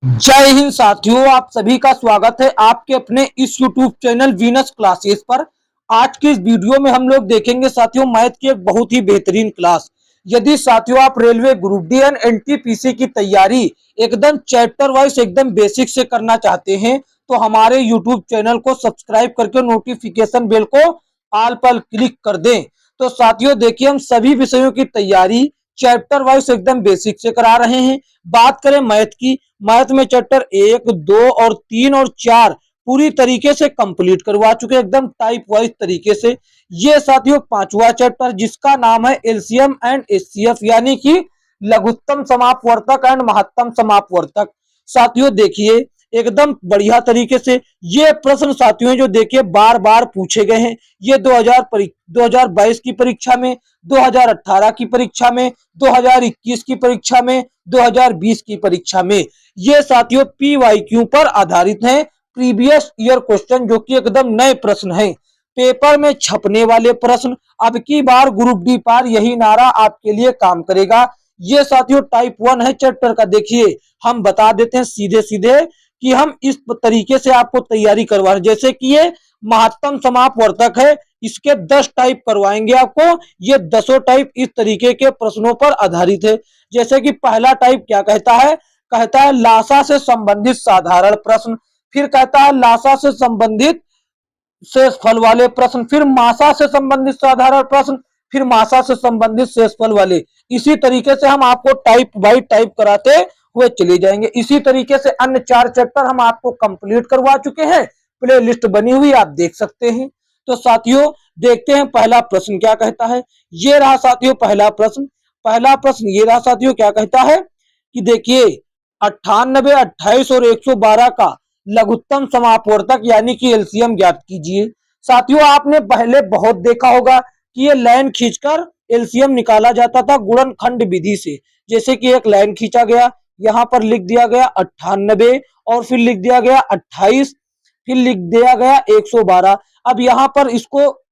जय हिंद साथियों, आप सभी का स्वागत है आपके अपने इस YouTube चैनल वीनस क्लासेस पर। आज की इस वीडियो में हम लोग देखेंगे साथियों मैथ की एक बहुत ही बेहतरीन क्लास। यदि साथियों आप railway group D and NTPC की तैयारी एकदम चैप्टर वाइज एकदम बेसिक से करना चाहते हैं तो हमारे YouTube चैनल को सब्सक्राइब करके नोटिफिकेशन बेल को ऑल पर क्लिक कर दें। तो साथियों देखिए, हम सभी विषयों की तैयारी चैप्टर वाइज एकदम बेसिक से करा रहे हैं। बात करें मैथ की, मैथ में चैप्टर 1, 2 और 3 और 4 पूरी तरीके से कंप्लीट करवा चुके एकदम टाइप वाइज तरीके से। ये साथियों पांचवा चैप्टर जिसका नाम है एलसीएम एंड एचसीएफ यानी कि लघुत्तम समापवर्तक एंड महत्तम समापवर्तक। साथियों देखिए एकदम बढ़िया तरीके से ये प्रश्न साथियों जो देखिए बार बार पूछे गए हैं। ये 2022 की परीक्षा में, 2018 की परीक्षा में, 2021 की परीक्षा में, 2020 की परीक्षा में ये साथियों पीवाईक्यू पर आधारित हैं। प्रीवियस ईयर क्वेश्चन जो कि एकदम नए प्रश्न हैं, पेपर में छपने वाले प्रश्न। अब की बार ग्रुप डी पार यही नारा आपके लिए काम करेगा। ये साथियों टाइप 1 है चैप्टर का। देखिए हम बता देते हैं सीधे सीधे कि हम इस तरीके से आपको तैयारी करवा रहे हैं। जैसे कि ये महत्तम समापवर्तक है, इसके 10 टाइप करवाएंगे आपको। ये 10 टाइप इस तरीके के प्रश्नों पर आधारित है। जैसे कि पहला टाइप क्या कहता है, कहता है लासा से संबंधित साधारण प्रश्न, फिर कहता है लासा से संबंधित शेषफल वाले प्रश्न, फिर मासा से संबंधित साधारण प्रश्न, फिर मासा से संबंधित शेषफल वाले। इसी तरीके से हम आपको टाइप बाई टाइप कराते हुए चले जाएंगे। इसी तरीके से अन्य 4 चैप्टर हम आपको कंप्लीट करवा चुके हैं, प्ले लिस्ट बनी हुई आप देख सकते हैं। तो साथियों देखते हैं पहला प्रश्न क्या कहता है। ये रहा साथियों पहला प्रश्न। पहला प्रश्न ये रहा साथियों, क्या कहता है कि देखिए 98, 28 और 112 का लघुत्तम समापवर्तक यानी कि एलसीएम ज्ञात कीजिए। साथियों आपने पहले बहुत देखा होगा कि ये लाइन खींचकर एलसीएम निकाला जाता था गुणनखंड विधि से। जैसे कि एक लाइन खींचा गया, यहां पर लिख दिया गया 98 और फिर लिख दिया गया 28, फिर लिख दिया गया 112। अब यहां पर इसको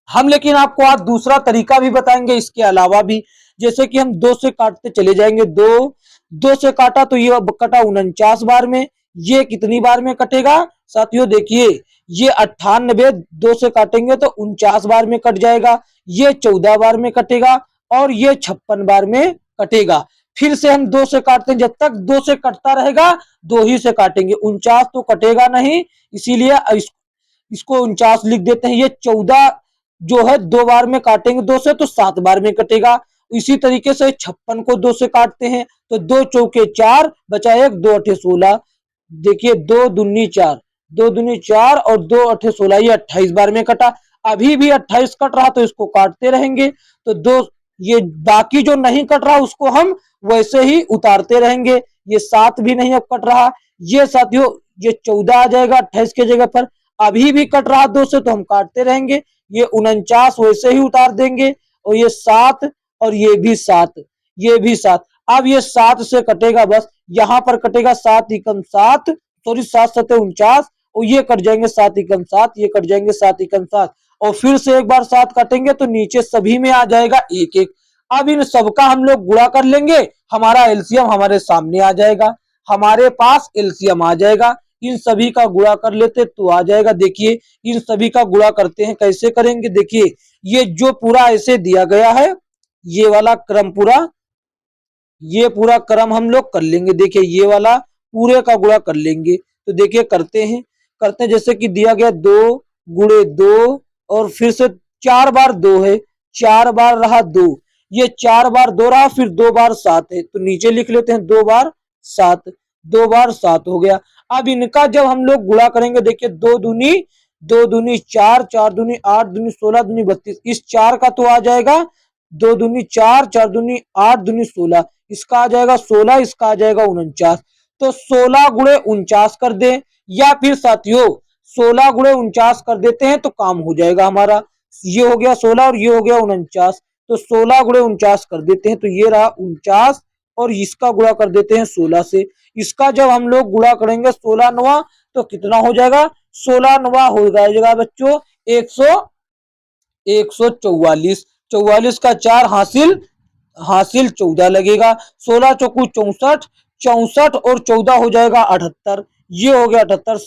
हम लेकिन आपको आज दूसरा तरीका भी बताएंगे इसके अलावा भी। जैसे कि हम 2 से काटते चले जाएंगे, 2 से काटा तो ये कटा 49 बार में। ये कितनी बार में कटेगा साथियों, देखिए ये 98 2 से काटेंगे तो 49 बार में कट जाएगा, ये 14 बार में कटेगा और ये 56 बार में कटेगा। फिर से हम 2 से काटते हैं, जब तक 2 से कटता रहेगा 2 ही से काटेंगे, 49 तो कटेगा नहीं, इसीलिए इसको 49 लिख देते हैं। ये 14 जो है 2 बार में काटेंगे 2 से तो 7 बार में कटेगा। इसी तरीके से 56 को 2 से काटते हैं तो 2 चौके 4 बचा 1, 2 अठे 16। देखिए 2 दूनी 4, 2 दूनी 4 और 2 अठे 16, ये 28 बार में कटा। अभी भी 28 कट रहा तो इसको काटते रहेंगे तो 2, ये बाकी जो नहीं कट रहा उसको हम वैसे ही उतारते रहेंगे। ये 7 भी नहीं अब कट रहा, ये साथियों ये 14 आ जाएगा 28 के जगह पर। अभी भी कट रहा 2 से तो हम काटते रहेंगे, ये 49 वैसे ही उतार देंगे और ये 7 और ये भी 7, ये भी 7। अब ये 7 से कटेगा, बस यहां पर कटेगा 7 एकम 7, सॉरी 7 सते 49 और ये कट जाएंगे 7 एकम 7, ये कट जाएंगे 7 एकम 7 और फिर से एक बार 7 काटेंगे तो नीचे सभी में आ जाएगा 1 1। अब इन सबका हम लोग गुणा कर लेंगे, हमारा एलसीएम हमारे सामने आ जाएगा, हमारे पास एलसीएम आ जाएगा। इन सभी का गुणा कर लेते तो आ जाएगा। देखिए इन सभी का गुणा करते हैं, कैसे करेंगे, देखिए ये जो पूरा ऐसे दिया गया है ये वाला क्रम पूरा, ये पूरा क्रम हम लोग कर लेंगे। देखिए ये वाला पूरे का गुणा कर लेंगे तो देखिए करते हैं जैसे कि दिया गया 2 गुणे 2 और फिर से 4 बार 2 है, 4 बार रहा 2, ये 4 बार 2 रहा, फिर 2 बार 7 है तो नीचे लिख लेते हैं 2 बार 7, 2 बार 7 हो गया। अब इनका जब हम लोग गुणा करेंगे, देखिए 2 दूनी 4, 4 दूनी 8, दूनी 16, दूनी 32, इस 4 का तो आ जाएगा 2 दूनी 4, 4 दूनी 8, दूनी 16, इसका आ जाएगा 16, इसका आ जाएगा 49। तो 16 गुणे 49 कर दे या फिर साथियों 16 गुणे 49 कर देते हैं तो काम हो जाएगा हमारा। ये हो गया 16 और ये हो गया 49, तो 16 गुणे 49 कर देते हैं तो ये रहा 49 और इसका गुणा कर देते हैं 16 से। इसका जब हम लोग गुणा करेंगे 16 नवा तो कितना हो जाएगा, 16 नवा हो जाएगा बच्चों 144, 44 का 4 हासिल 14 लगेगा, 16 चौकू 64, 64 और 14 हो जाएगा 78, ये हो गया 78,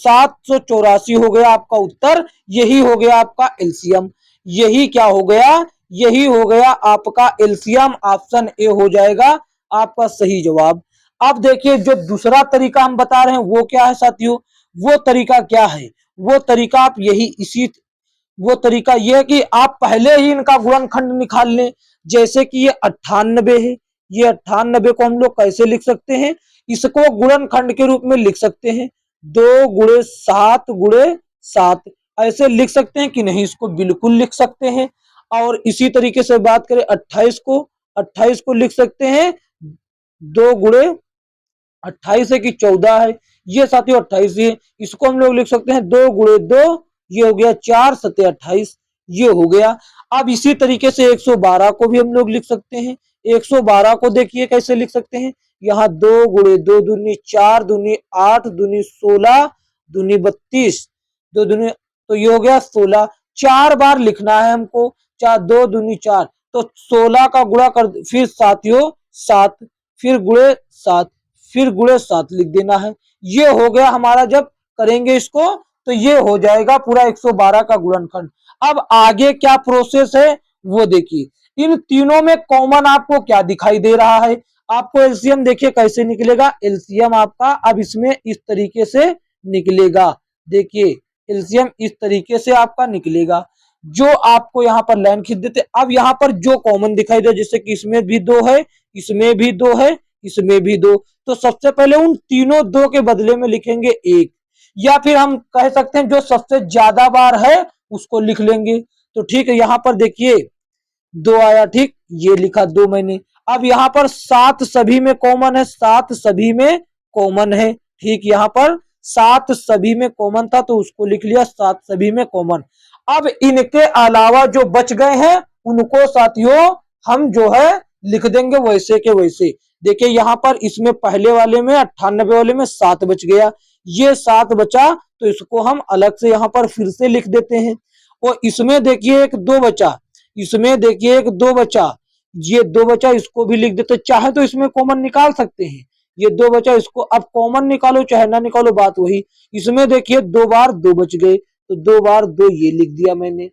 784 हो गया आपका उत्तर। यही हो गया आपका एलसीएम। यही क्या हो गया, यही हो गया आपका एलसीएम। ऑप्शन ए हो जाएगा आपका सही जवाब। अब देखिए जो दूसरा तरीका हम बता रहे हैं वो क्या है साथियों, वो तरीका क्या है, वो तरीका आप यही इसी वो तरीका ये है कि आप पहले ही इनका गुणनखंड निकाल लें। जैसे कि ये 98 है, ये 98 को हम लोग कैसे लिख सकते हैं, इसको गुणनखंड के रूप में लिख सकते हैं, 2 गुणे 7 ऐसे लिख सकते हैं कि नहीं, इसको बिल्कुल लिख सकते हैं। और इसी तरीके से बात करें 28 को लिख सकते हैं 2 गुणे 28 है कि 14 है, ये साथियों 28 है, इसको हम लोग लिख सकते हैं 2 गुणे 2, ये हो गया 4 सते 28, ये हो गया। अब इसी तरीके से 112 को भी हम लोग लिख सकते हैं। 112 को देखिए कैसे लिख सकते हैं, यहाँ 2 गुणे 2 दूनी 4 दूनी 8 दूनी 16 दूनी 32, 2 दूनी, तो ये हो गया 16। 4 बार लिखना है हमको, 4 2 दूनी 4, तो 16 का गुणा कर, फिर साथियों 7, फिर गुणे 7, फिर गुणे 7 लिख देना है। ये हो गया हमारा, जब करेंगे इसको तो ये हो जाएगा पूरा 112 का गुणनखंड। अब आगे क्या प्रोसेस है वो देखिए। इन तीनों में कॉमन आपको क्या दिखाई दे रहा है, आपको एलसीएम देखिए कैसे निकलेगा। एलसीएम आपका अब इसमें इस तरीके से निकलेगा, देखिए एलसीएम इस तरीके से आपका निकलेगा। जो आपको यहाँ पर लाइन खींच देते, अब यहाँ पर जो कॉमन दिखाई दे, जैसे कि इसमें भी 2 है, इसमें भी 2 है, इसमें भी 2, तो सबसे पहले उन तीनों 2 के बदले में लिखेंगे 1, या फिर हम कह सकते हैं जो सबसे ज्यादा बार है उसको लिख लेंगे। तो ठीक है, यहाँ पर देखिए 2 आया, ठीक, ये लिखा 2 मैंने। अब यहाँ पर 7 सभी में कॉमन है, 7 सभी में कॉमन है, ठीक, यहाँ पर 7 सभी में कॉमन था तो उसको लिख लिया 7 सभी में कॉमन। अब इनके अलावा जो बच गए हैं उनको साथियों हम जो है लिख देंगे वैसे के वैसे। देखिए यहाँ पर इसमें पहले वाले में 98 वाले में 7 बच गया, ये 7 बचा तो इसको हम अलग से यहाँ पर फिर से लिख देते हैं। और इसमें देखिए एक 2 बचा, इसमें देखिए एक 2 बचा, ये 2 बचा, इसको भी लिख देते। चाहे तो इसमें कॉमन निकाल सकते हैं, ये 2 बचा, इसको अब कॉमन निकालो चाहे ना निकालो बात वही। इसमें देखिए 2 बार 2 बच गए, तो 2 बार 2 ये लिख दिया मैंने,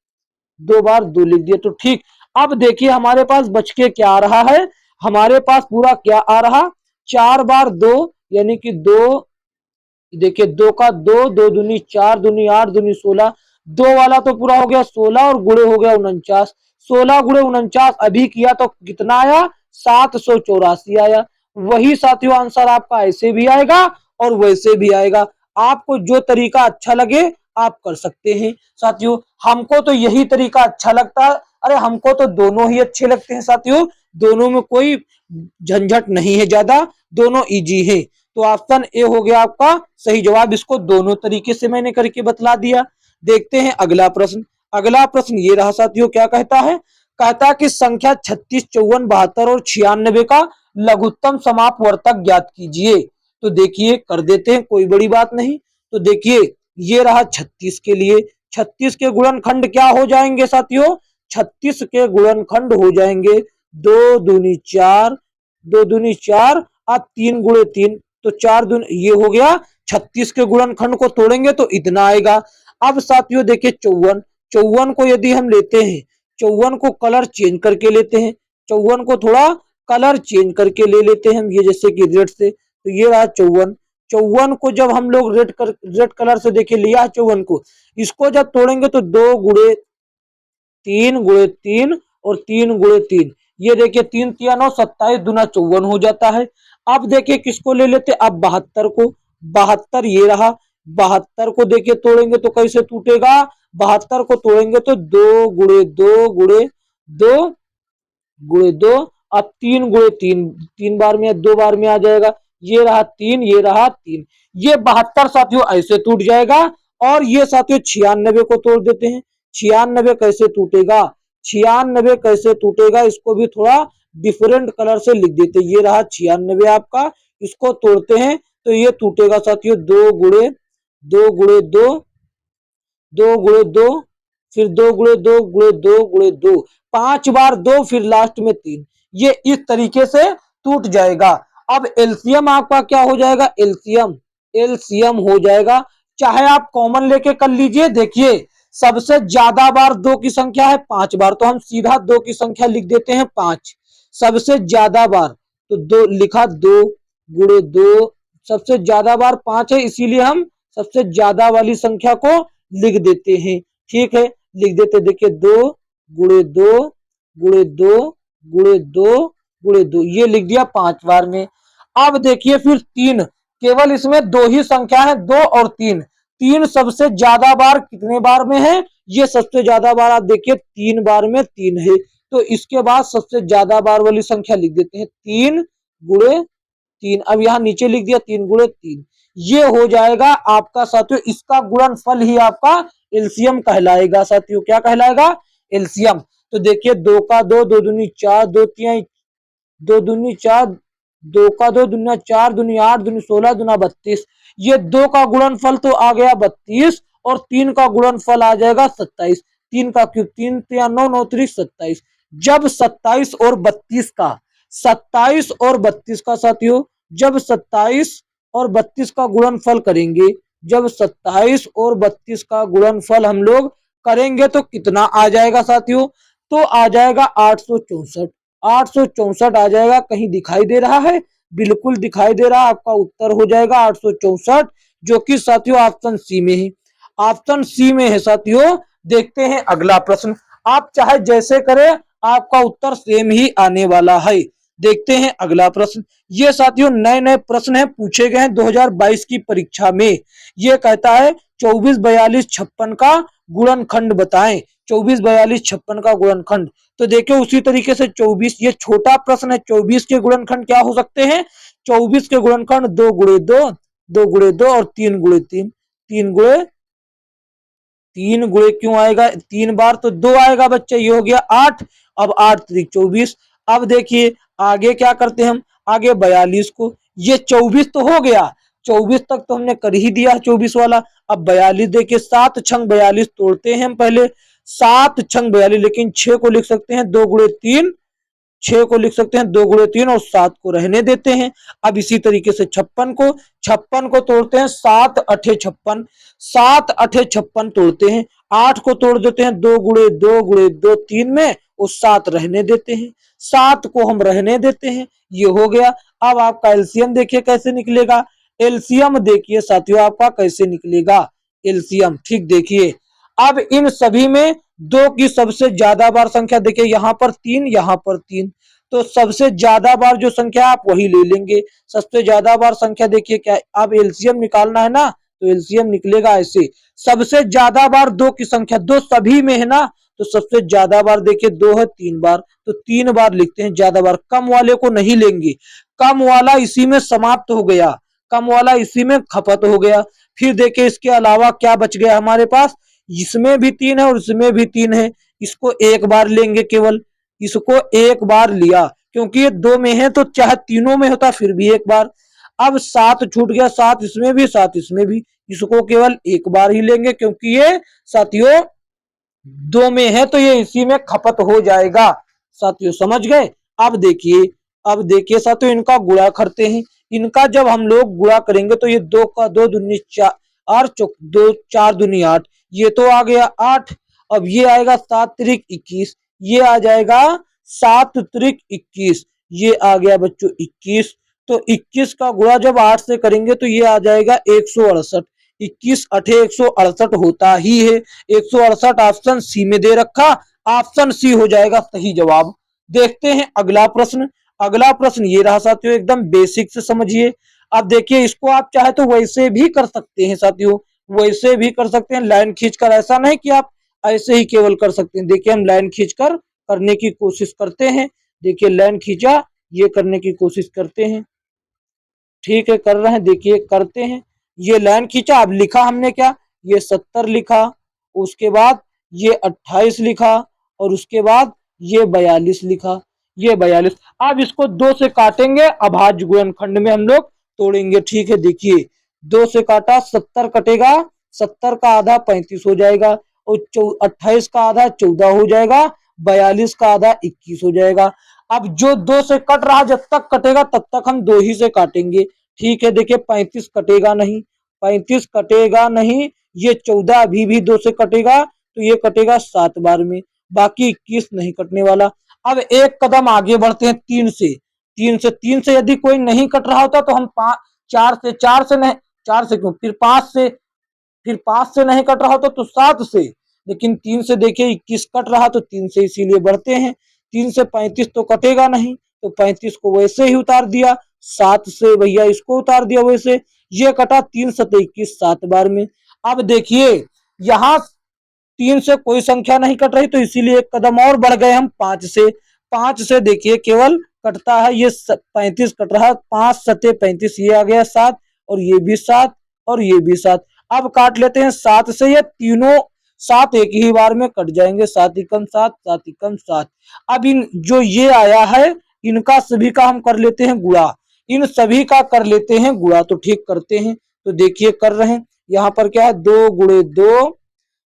2 बार 2 लिख दिया, तो ठीक। अब देखिए हमारे पास बच के क्या आ रहा है, हमारे पास पूरा क्या आ रहा, 4 बार 2 यानी कि 2, देखिए 2 का 2, 2 दूनी 4 दूनी 8 दूनी 16, 2 वाला तो पूरा हो गया 16 और गुणे हो गया 49, 16 गुणे 49 अभी किया तो कितना आया, 784 आया। वही साथियों आंसर आपका ऐसे भी आएगा और वैसे भी आएगा, आपको जो तरीका अच्छा लगे आप कर सकते हैं साथियों। हमको तो यही तरीका अच्छा लगता है, अरे हमको तो दोनों ही अच्छे लगते हैं साथियों, दोनों में कोई झंझट नहीं है ज्यादा, दोनों इजी है। तो ऑप्शन ए हो गया आपका सही जवाब, इसको दोनों तरीके से मैंने करके बतला दिया। देखते हैं अगला प्रश्न। अगला प्रश्न ये रहा साथियों, क्या कहता है, कहता है कि संख्या 36, 54, 72 और 96 का लघुत्तम समापवर्तक ज्ञात कीजिए। तो देखिए कर देते हैं, कोई बड़ी बात नहीं। तो देखिए ये रहा 36 के लिए, 36 के गुणनखंड क्या हो जाएंगे साथियों, 36 के गुणनखंड हो जाएंगे 2 दूनी 4, 2 दूनी 4, अब 3 गुणे 3, तो 4 दूनी, ये हो गया 36 के गुणनखंड को तोड़ेंगे तो इतना आएगा। अब साथियों देखिए 54, 54 को यदि हम लेते हैं, 54 को कलर चेंज करके लेते हैं, 54 को थोड़ा कलर चेंज करके ले लेते हैं हम, ये जैसे कि रेड से, तो ये रहा 54। 54 को जब हम लोग रेड कलर से देखिए लिया 54 को, इसको जब तोड़ेंगे तो 2 गुणे 3 और 3 गुणे 3, ये देखिए 3 3 9 27 दूना 54 हो जाता है। अब देखिए किसको ले लेते, अब 72 को, 72 ये रहा, 72 को देखिए तोड़ेंगे तो कैसे टूटेगा, 72 को तोड़ेंगे तो 2 गुणे 2 गुणे 2 गुणे 2, अब 3 गुणे 3, 3 बार में 2 बार में आ जाएगा, ये रहा 3, ये रहा 3, ये 72 साथियों ऐसे टूट जाएगा। और ये साथियों 96 को तोड़ देते हैं, 96 कैसे टूटेगा, 96 कैसे टूटेगा, इसको भी थोड़ा डिफरेंट कलर से लिख देते हैं, ये रहा 96 आपका, इसको तोड़ते हैं तो ये टूटेगा साथियों 2 गुणे 2 गुणे 2, 2 गुणे 2, फिर 2 गुणे 2 गुणे 2 गुणे 2, 5 बार 2, फिर लास्ट में 3, ये इस तरीके से टूट जाएगा। अब एलसीएम आपका क्या हो जाएगा, एलसीएम एलसीएम हो जाएगा, चाहे आप कॉमन लेके कर लीजिए। देखिए सबसे ज्यादा बार दो की संख्या है 5 बार, तो हम सीधा दो की संख्या लिख देते हैं 5। सबसे ज्यादा बार तो दो लिखा, 2 गुणे 2, सबसे ज्यादा बार 5 है, इसीलिए हम सबसे ज्यादा वाली संख्या को लिख देते हैं। ठीक है, लिख देते। देखिए 2 गुणे 2 गुणे 2 गुणे 2 गुणे 2, ये लिख दिया 5 बार में। अब देखिए फिर 3, केवल इसमें दो ही संख्या है, 2 और 3। 3 सबसे ज्यादा बार कितने बार में है, ये सबसे ज्यादा बार आप देखिए 3 बार में 3 है, तो इसके बाद सबसे ज्यादा बार वाली संख्या लिख देते हैं 3 गुणे 3। अब यहाँ नीचे लिख दिया 3 गुणे 3, ये हो जाएगा आपका साथियों, इसका गुणनफल ही आपका एलसीएम कहलाएगा साथियों। क्या कहलाएगा, एलसीएम। तो देखिए 2 का 2, 2 दूनी 4, 2 तिहाई 2 दूनी 4, 2 का 2 दुना 4 दूनी 8 दूनी 16 दूना 32, ये 2 का गुणनफल तो आ गया 32 और 3 का गुणनफल आ जाएगा 27। 3 का क्यूब 3 तिया 9 9 3 27। जब 27 और 32 का 27 और 32 का साथियों, जब 27 और 32 का गुणनफल करेंगे, जब 27 और 32 का गुणनफल हम लोग करेंगे तो कितना आ जाएगा साथियों, तो आ जाएगा 864। 864 आ जाएगा, कहीं दिखाई दे रहा है, बिल्कुल दिखाई दे रहा है, आपका उत्तर हो जाएगा 864, जो कि साथियों ऑप्शन सी में है। ऑप्शन सी में है साथियों। देखते हैं अगला प्रश्न, आप चाहे जैसे करें आपका उत्तर सेम ही आने वाला है। देखते हैं अगला प्रश्न, ये साथियों नए नए प्रश्न है, पूछे गए हैं 2022 की परीक्षा में। ये कहता है 24 42 56 का गुणनखंड बताएं। 24 42 56 का गुणनखंड, तो देखिए उसी तरीके से 24, ये छोटा प्रश्न है, 24 के गुणनखंड क्या हो सकते हैं, 24 के गुणनखंड 2 गुणे 2, 2 गुणे 2 और 3 गुणे 3, 3 गुणे 3 गुणे क्यों आएगा 3 बार, तो 2 आएगा बच्चे, ये हो गया 8। अब 8 3 24। अब देखिए आगे क्या करते हैं हम, आगे 42 को, ये 24 तो हो गया, 24 तक तो हमने कर ही दिया 24 वाला। अब 42 देखिए 7 छंग 42 तोड़ते हैं हम पहले, 7 छंग 42, लेकिन 6 को लिख सकते हैं 2 गुणे 3, 6 को लिख सकते हैं 2 गुणे 3 और 7 को रहने देते हैं। अब इसी तरीके से 56 को तोड़ते हैं, 7 अठे 56, 7 अठे 56 तोड़ते हैं, 8 को तोड़ देते हैं 2 गुणे 2 गुणे 2 3 में, और 7 रहने देते हैं, 7 को हम रहने देते हैं, ये हो गया। अब आपका एलसीएम देखिए कैसे निकलेगा, एलसीएम देखिए साथियों आपका कैसे निकलेगा एलसीएम, ठीक देखिए। अब इन सभी में 2 की सबसे ज्यादा बार संख्या, देखिए यहाँ पर 3 यहाँ पर 3, तो सबसे ज्यादा बार जो संख्या आप वही ले लेंगे। सबसे ज्यादा बार संख्या देखिए क्या, अब एलसीएम निकालना है ना, तो एलसीएम निकलेगा ऐसे, सबसे ज्यादा बार 2 की संख्या, 2 सभी में है ना, तो सबसे ज्यादा बार देखिए 2 है 3 बार, तो 3 बार लिखते हैं ज्यादा बार, कम वाले को नहीं लेंगे, कम वाला इसी में समाप्त हो गया, कम वाला इसी में खपत हो गया। फिर देखिए इसके अलावा क्या बच गया हमारे पास, इसमें भी 3 है और इसमें भी 3 है, इसको एक बार लेंगे केवल, इसको एक बार लिया, क्योंकि ये 2 में है तो चाहे तीनों में होता फिर भी एक बार। अब 7 छूट गया, 7 इसमें भी 7 इसमें भी, इसको केवल एक बार ही लेंगे, क्योंकि ये साथियों 2 में है तो ये इसी में खपत हो जाएगा साथियों, समझ गए। अब देखिए, अब देखिए साथियों इनका गुणा करते हैं, इनका जब हम लोग गुणा करेंगे तो ये 2 का 2 दूनी 4 और 2 4 दूनी 8, ये तो आ गया 8। अब ये आएगा 7 त्रिक 21, ये आ जाएगा 7 त्रिक 21, ये आ गया बच्चों 21। तो 21 का गुणा जब 8 से करेंगे तो ये आ जाएगा 168, 21 अठे 168 होता ही है, 168 ऑप्शन सी में दे रखा, ऑप्शन सी हो जाएगा सही जवाब। देखते हैं अगला प्रश्न, अगला प्रश्न ये रहा साथियों, एकदम बेसिक से समझिए। अब देखिए इसको आप चाहे तो वैसे भी कर सकते हैं साथियों, वैसे भी कर सकते हैं लाइन खींचकर, ऐसा नहीं कि आप ऐसे ही केवल कर सकते हैं। देखिए हम लाइन खींचकर करने की कोशिश करते हैं, देखिए लाइन खींचा, ये करने की कोशिश करते हैं, ठीक है कर रहे हैं, देखिए करते हैं, ये लाइन खींचा। अब लिखा हमने क्या, ये 70 लिखा, उसके बाद ये 28 लिखा, और उसके बाद ये 42 लिखा, ये 42। अब इसको 2 से काटेंगे, अभाज्य गुणनखंड में हम लोग तोड़ेंगे, ठीक है। देखिए 2 से काटा, 70 कटेगा, 70 का आधा 35 हो जाएगा, और 28 का आधा 14 हो जाएगा, 42 का आधा 21 हो जाएगा। अब जो 2 से कट रहा, जब तक कटेगा तब तक हम 2 ही से काटेंगे। ठीक है, देखिए 35 कटेगा नहीं, 35 कटेगा नहीं। ये 14 अभी भी 2 से कटेगा तो ये कटेगा 7 बार में, बाकी 21 नहीं कटने वाला। अब एक कदम आगे बढ़ते हैं 3 से यदि कोई नहीं कट रहा होता तो हम 4 से नहीं, 4 से क्यों, फिर 5 से नहीं कट रहा होता तो 7 से, लेकिन 3 से देखिए 21 कट रहा तो 3 से इसीलिए बढ़ते हैं। 3 से 35 तो कटेगा नहीं, तो 35 को वैसे ही उतार दिया। 7 से भैया इसको उतार दिया वैसे, ये कटा 3 7 21 7 बार में। अब देखिए यहाँ 3 से कोई संख्या नहीं कट रही तो इसीलिए एक कदम और बढ़ गए हम 5 से। 5 से देखिए केवल कटता है ये 35 कट रहा है, 5 सते 35, ये आ गया 7 और ये भी 7 और ये भी 7। अब काट लेते हैं 7 से, ये तीनों 7 एक ही बार में कट जाएंगे, 7 एकम 7, 7 एकम 7। अब इन जो ये आया है इनका सभी का हम कर लेते हैं गुणा, इन सभी का कर लेते हैं गुणा। तो ठीक करते हैं, तो देखिए कर रहे हैं। यहाँ पर क्या है 2 गुणे 2,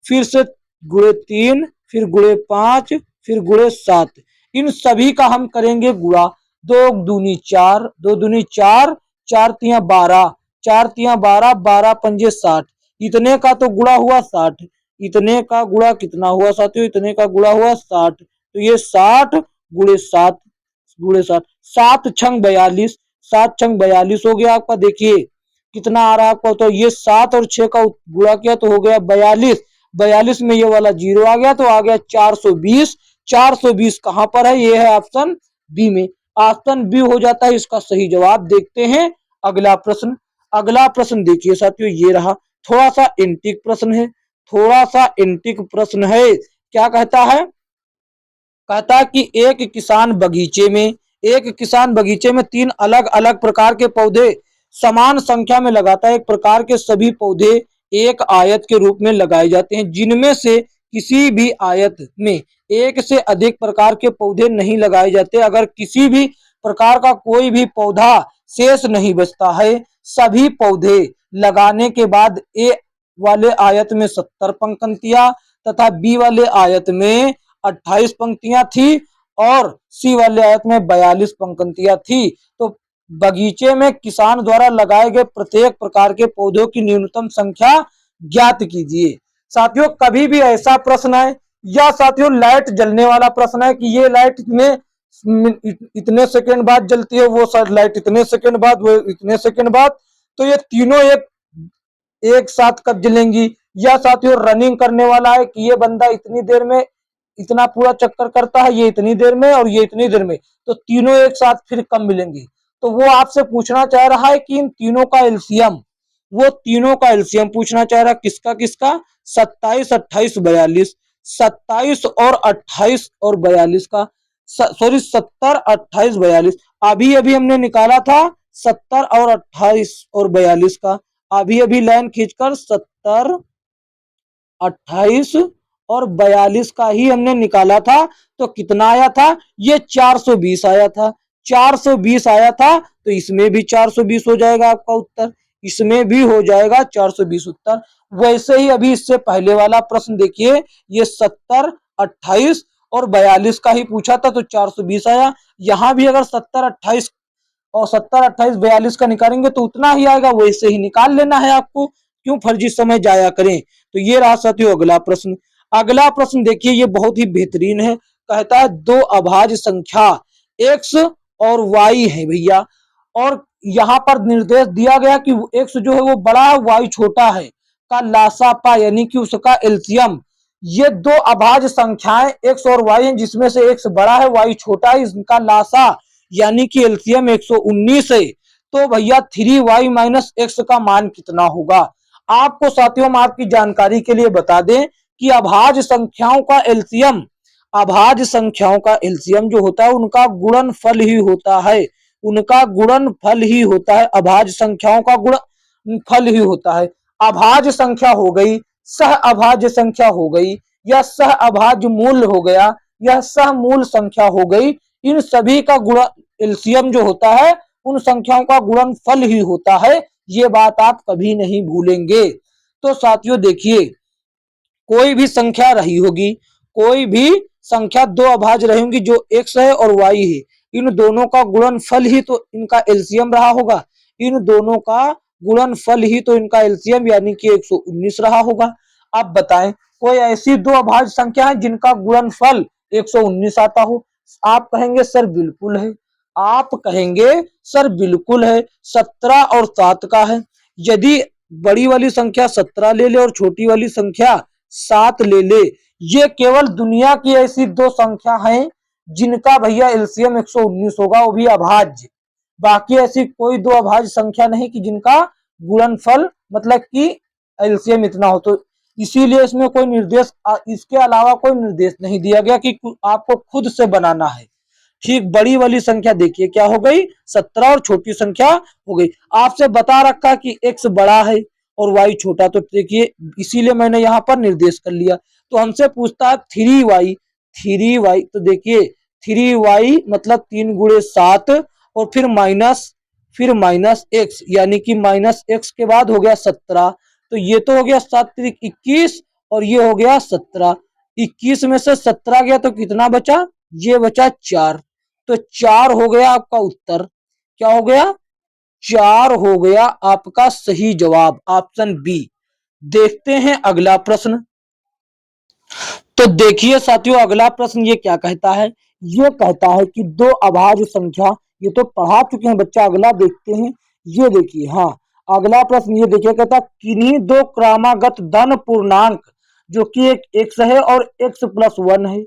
फिर से गुणे 3, फिर गुणे 5, फिर गुणे 7, इन सभी का हम करेंगे गुणा। 2 दूनी 4, 2 दूनी 4, 4 तिया 12, 4 तिया 12, 12 पंजे 60, इतने का तो गुणा हुआ 60। इतने का गुणा कितना हुआ साथियों, इतने का गुणा हुआ 60। तो ये 60 गुणे 7 गुणे 7, 7 छंग 42, 7 छंग 42 हो गया आपका। देखिए कितना आ रहा है आपका, तो ये 7 और 6 का गुणा किया तो हो गया 42, 42 में ये वाला 0 आ गया तो आ गया 420। 420 कहां पर है, ये है ऑप्शन बी में, ऑप्शन बी हो जाता है इसका सही जवाब। देखते हैं अगला प्रश्न। अगला प्रश्न देखिए साथियों ये रहा, थोड़ा सा एंटिक प्रश्न है, थोड़ा सा एंटिक प्रश्न है। क्या कहता है, कहता है कि एक किसान बगीचे में 3 अलग अलग प्रकार के पौधे समान संख्या में लगाता है। एक प्रकार के सभी पौधे एक आयत के रूप में लगाए जाते हैं, जिनमें से किसी भी आयत में एक से अधिक प्रकार के पौधे नहीं लगाए जाते। अगर किसी भी प्रकार का कोई भी पौधा शेष नहीं बचता है, सभी पौधे लगाने के बाद ए वाले आयत में 70 पंक्तियां तथा बी वाले आयत में 28 पंक्तियां थी और सी वाले आयत में 42 पंक्तियां थी। तो बगीचे में किसान द्वारा लगाए गए प्रत्येक प्रकार के पौधों की न्यूनतम संख्या ज्ञात कीजिए। साथियों कभी भी ऐसा प्रश्न है या साथियों लाइट जलने वाला प्रश्न है कि ये लाइट इतने सेकंड बाद जलती है, वो लाइट इतने सेकंड बाद, वो इतने सेकंड बाद, तो ये तीनों एक साथ कब जलेंगी, या साथियों रनिंग करने वाला है कि ये बंदा इतनी देर में इतना पूरा चक्कर करता है, ये इतनी देर में और ये इतनी देर में, तो तीनों एक साथ फिर कब मिलेंगी। तो वो आपसे पूछना चाह रहा है कि इन तीनों का एलसीएम, वो तीनों का एलसीएम पूछना चाह रहा है, किसका किसका, 27 28 42, 27 और 28 और 42 का, सॉरी 70 28 42। अभी अभी हमने निकाला था 70 और 28 और 42 का, अभी अभी लाइन खींचकर 70 28 और 42 का ही हमने निकाला था। तो कितना आया था, ये 420 आया था, 420 आया था, तो इसमें भी 420 हो जाएगा आपका उत्तर, इसमें भी हो जाएगा 420 उत्तर। वैसे ही अभी इससे पहले वाला प्रश्न देखिए, ये 70 28 और 42 का ही पूछा था तो 420 आया। यहां भी अगर 70 28 और 70 28 42 का निकालेंगे तो उतना ही आएगा, वैसे ही निकाल लेना है आपको, क्यों फर्जी समय जाया करें। तो ये रहा साथियों अगला प्रश्न। अगला प्रश्न देखिए ये बहुत ही बेहतरीन है, कहता है 2 अभाज्य संख्या x और y है भैया, और यहाँ पर निर्देश दिया गया कि x जो है वो बड़ा है, y छोटा है, का लासापा यानी कि उसका एलसीएम। ये 2 अभाज्य संख्याएं x और y हैं, जिसमें से x बड़ा है y छोटा है, इनका लासा यानी कि एलसीएम 119 है। तो भैया 3y माइनस x का मान कितना होगा। आपको साथियों हम आपकी जानकारी के लिए बता दें कि अभाज्य संख्याओं का एलसीएम, अभाज्य संख्याओं का एलसीएम जो होता है उनका गुणनफल ही होता है, उनका गुणनफल ही होता है, अभाज्य संख्याओं का गुणनफल ही होता है। अभाज्य संख्या हो गई, सह अभाज्य संख्या हो गई, या सह अभाज्य मूल हो गया, या सह मूल संख्या हो गई, इन सभी का गुण एलसीएम जो होता है उन संख्याओं का गुणनफल ही होता है। ये बात आप कभी नहीं भूलेंगे। तो साथियों देखिए कोई भी संख्या रही होगी, कोई भी संख्या 2 अभाज्य रहेंगी जो x है और y है, इन दोनों का गुणनफल ही तो इनका एलसीएम रहा होगा। इन दोनों का गुणनफल ही तो इनका एलसीएम यानी कि 119 रहा होगा। आप बताएं कोई ऐसी दो अभाज्य संख्या है जिनका गुणनफल 119 आता हो। आप कहेंगे सर बिल्कुल है। आप कहेंगे सर बिल्कुल है, 17 और 7 का है। यदि बड़ी वाली संख्या 17 ले ले और छोटी वाली संख्या 7 ले ले, ये केवल दुनिया की ऐसी दो संख्या हैं जिनका भैया एलसीएम 119 होगा, वो भी अभाज्य। बाकी ऐसी कोई दो अभाज्य संख्या नहीं कि जिनका गुणनफल मतलब कि एलसीएम इतना हो। तो इसीलिए इसमें कोई निर्देश, इसके अलावा कोई निर्देश नहीं दिया गया कि आपको खुद से बनाना है। ठीक बड़ी वाली संख्या देखिए क्या हो गई 17 और छोटी संख्या हो गई। आपसे बता रखा कि x बड़ा है और y छोटा, तो देखिए इसीलिए मैंने यहाँ पर निर्देश कर लिया। तो हमसे पूछता है 3y, 3y तो देखिए 3y मतलब 3 गुणे 7 और फिर माइनस x यानी कि माइनस x के बाद हो गया 17। तो ये तो हो गया 7 त्रिक 21 और ये हो गया 17। 21 में से 17 गया तो कितना बचा, ये बचा 4। तो 4 हो गया आपका उत्तर। क्या हो गया, 4 हो गया आपका सही जवाब, ऑप्शन बी। देखते हैं अगला प्रश्न। तो देखिए साथियों अगला प्रश्न ये क्या कहता है। ये कहता है कि दो अभाज्य संख्या, ये तो पढ़ा चुके हैं बच्चा, अगला देखते हैं। ये देखिए, हाँ अगला प्रश्न ये देखिए, कहता किन्हीं दो क्रमागत धन पूर्णांक जो कि एक x है और x प्लस 1 है,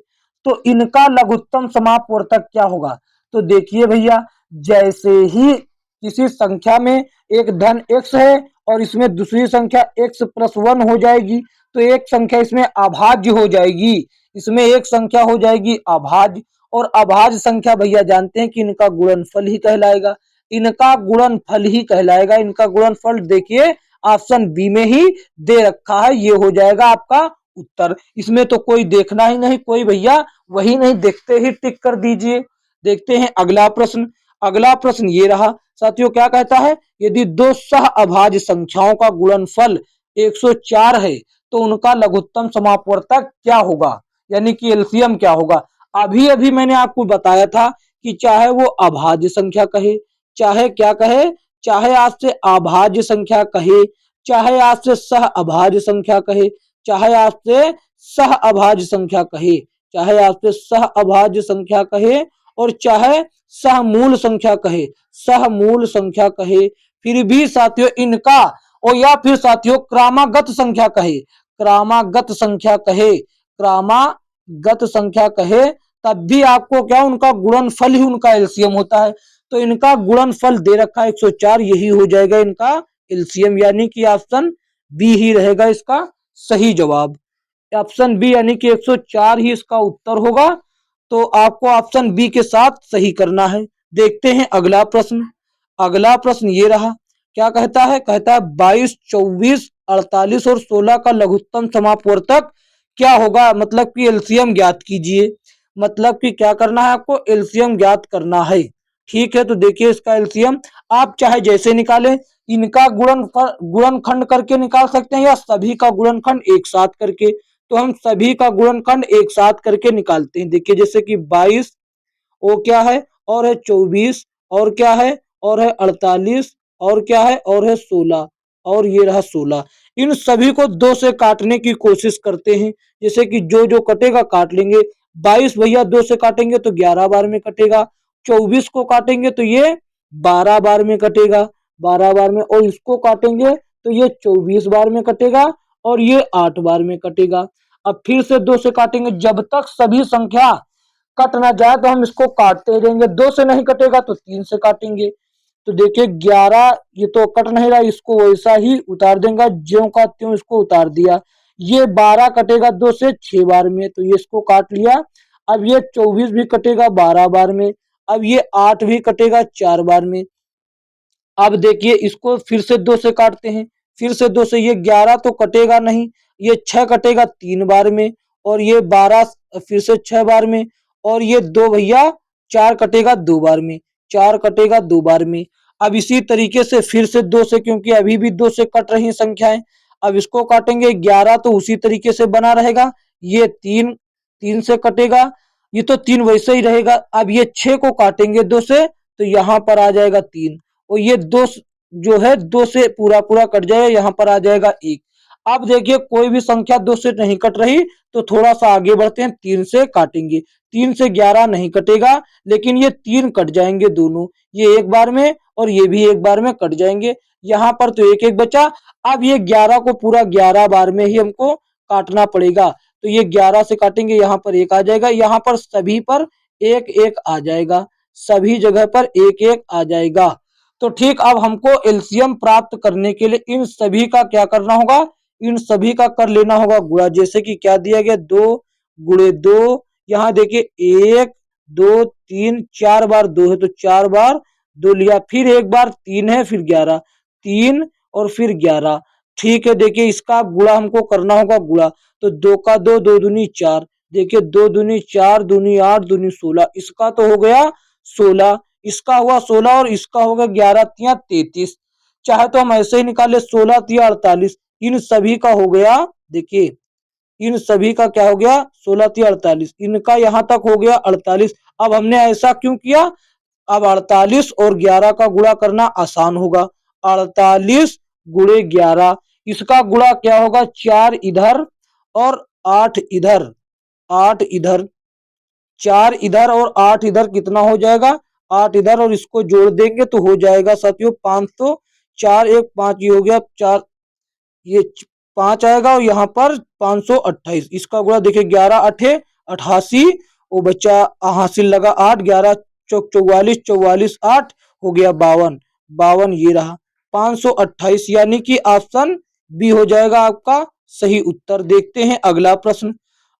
तो इनका लघुत्तम समापवर्तक क्या होगा। तो देखिए भैया, जैसे ही किसी संख्या में एक धन x है और इसमें दूसरी संख्या x प्लस 1 हो जाएगी, तो एक संख्या इसमें अभाज्य हो जाएगी। इसमें एक संख्या हो जाएगी अभाज्य, और अभाज्य संख्या भैया जानते हैं कि इनका गुणनफल ही कहलाएगा। इनका गुणनफल ही कहलाएगा। इनका गुणनफल देखिए ऑप्शन बी में ही दे रखा है, ये हो जाएगा आपका उत्तर। इसमें तो कोई देखना ही नहीं, कोई भैया वही नहीं, देखते ही टिक कर दीजिए। देखते हैं अगला प्रश्न। अगला प्रश्न ये रहा साथियों, क्या कहता है, यदि दो सह अभाज्य संख्याओं का गुणनफल 104 है तो उनका लघुत्तम समापवर्तक क्या होगा, यानी कि एलसीएम क्या होगा। अभी अभी मैंने आपको बताया था कि चाहे वो अभाज्य संख्या कहे, चाहे क्या कहे, चाहे आपसे अभाज्य संख्या कहे, चाहे आपसे सह अभाज्य संख्या कहे, चाहे आपसे सह अभाज्य संख्या कहे, चाहे आपसे सह अभाज्य संख्या कहे और चाहे सहमूल संख्या कहे, सहमूल संख्या कहे, फिर भी साथियों इनका, और या फिर साथियों क्रमागत संख्या कहे, क्रमागत संख्या कहे, क्रमागत संख्या कहे, तब भी आपको क्या, उनका गुणनफल ही उनका एलसीएम होता है। तो इनका गुणनफल दे रखा है 104, यही हो जाएगा इनका एलसीएम, यानी कि ऑप्शन बी ही रहेगा इसका सही जवाब। ऑप्शन बी यानी कि 104 ही इसका उत्तर होगा। तो आपको ऑप्शन बी के साथ सही करना है। देखते हैं अगला प्रश्न। अगला प्रश्न ये रहा, क्या कहता है, कहता है 22, 24, 48 और 16 का लघुत्तम समापवर्तक क्या होगा, मतलब कि एलसीएम ज्ञात कीजिए। मतलब कि क्या करना है आपको, एलसीएम ज्ञात करना है। ठीक है, तो देखिए इसका एलसीएम आप चाहे जैसे निकालें, इनका गुणनखंड करके निकाल सकते हैं या सभी का गुणनखंड एक साथ करके। तो हम सभी का गुणनखंड एक साथ करके निकालते हैं। देखिए जैसे कि 22 वो क्या है और है 24 और क्या है और है 48 और क्या है और है 16 और ये रहा 16। इन सभी को 2 से काटने की कोशिश करते हैं। जैसे कि जो जो कटेगा काट लेंगे। 22 भैया 2 से काटेंगे तो 11 बार में कटेगा। 24 को काटेंगे तो ये 12 बार में कटेगा, 12 बार में, और इसको काटेंगे तो ये 24 बार में कटेगा और ये 8 बार में कटेगा। अब फिर से 2 से काटेंगे, जब तक सभी संख्या कट ना जाए तो हम इसको काटते रहेंगे। 2 से नहीं कटेगा तो 3 से काटेंगे। तो देखिए 11 ये तो कट नहीं रहा, इसको वैसा ही उतार देंगे, ज्यों का त्यों इसको उतार दिया। ये 12 कटेगा 2 से 6 बार में, तो ये इसको काट लिया। अब ये 24 भी कटेगा 12 बार में। अब ये 8 भी कटेगा 4 बार में। अब देखिए इसको फिर से 2 से काटते हैं, फिर से 2 से, ये 11 तो कटेगा नहीं, ये 6 कटेगा 3 बार में और ये 12 फिर से 6 बार में, और ये 2 भैया 4 कटेगा 2 बार में, 4 कटेगा 2 बार में। अब इसी तरीके से फिर से 2 से, क्योंकि अभी भी 2 से कट रही संख्याएं, अब इसको काटेंगे 11 तो उसी तरीके से बना रहेगा। ये 3 से कटेगा, ये तो 3 वैसे ही रहेगा। अब ये 6 को काटेंगे 2 से तो यहाँ पर आ जाएगा 3, और ये 2 जो है 2 से पूरा पूरा कट जाएगा, यहाँ पर आ जाएगा 1। अब देखिए कोई भी संख्या 2 से नहीं कट रही तो थोड़ा सा आगे बढ़ते हैं, 3 से काटेंगे। 3 से 11 नहीं कटेगा, लेकिन ये 3 कट जाएंगे दोनों, ये एक बार में और ये भी एक बार में कट जाएंगे। यहाँ पर तो एक एक बचा। अब ये 11 को पूरा 11 बार में ही हमको काटना पड़ेगा, तो ये 11 से काटेंगे, यहाँ पर एक आ जाएगा, यहाँ पर सभी पर एक एक आ जाएगा, सभी जगह पर एक एक आ जाएगा। तो ठीक, अब हमको एलसीएम प्राप्त करने के लिए इन सभी का क्या करना होगा, इन सभी का कर लेना होगा गुणा। जैसे कि क्या दिया गया, 2 गुणे 2, यहाँ देखिए 1 2 3 4 बार 2 है तो 4 बार 2 लिया, फिर एक बार 3 है, फिर 11, 3 और फिर 11। ठीक है, देखिए इसका गुणा हमको करना होगा गुणा, तो 2 का 2, 2 दूनी 4, देखिए 2 दूनी 4, दूनी 8, दूनी 16, इसका तो हो गया 16, इसका हुआ 16 और इसका होगा 11 तिया 33। चाहे तो हम ऐसे ही निकाले 16 तिया 48, इन सभी का हो गया, देखिए इन सभी का क्या हो गया 16 तिया 48, इनका यहां तक हो गया 48। अब हमने ऐसा क्यों किया, अब 48 और 11 का गुणा करना आसान होगा, 48 गुणे 11, इसका गुणा क्या होगा, 4 इधर और 8 इधर, 8 इधर, 4 इधर और 8 इधर, कितना हो जाएगा 8 इधर, और इसको जोड़ देंगे तो हो जाएगा साथियों 500, 4 1 5, ये हो गया 4, ये 5 आएगा, और यहाँ पर 528, इसका गुणा देखिए 11 8 88, वो बच्चा हासिल लगा 8, 11 चौक 44, 44 8 हो गया 52, 52 ये रहा 528, यानी कि ऑप्शन बी हो जाएगा आपका सही उत्तर। देखते हैं अगला प्रश्न।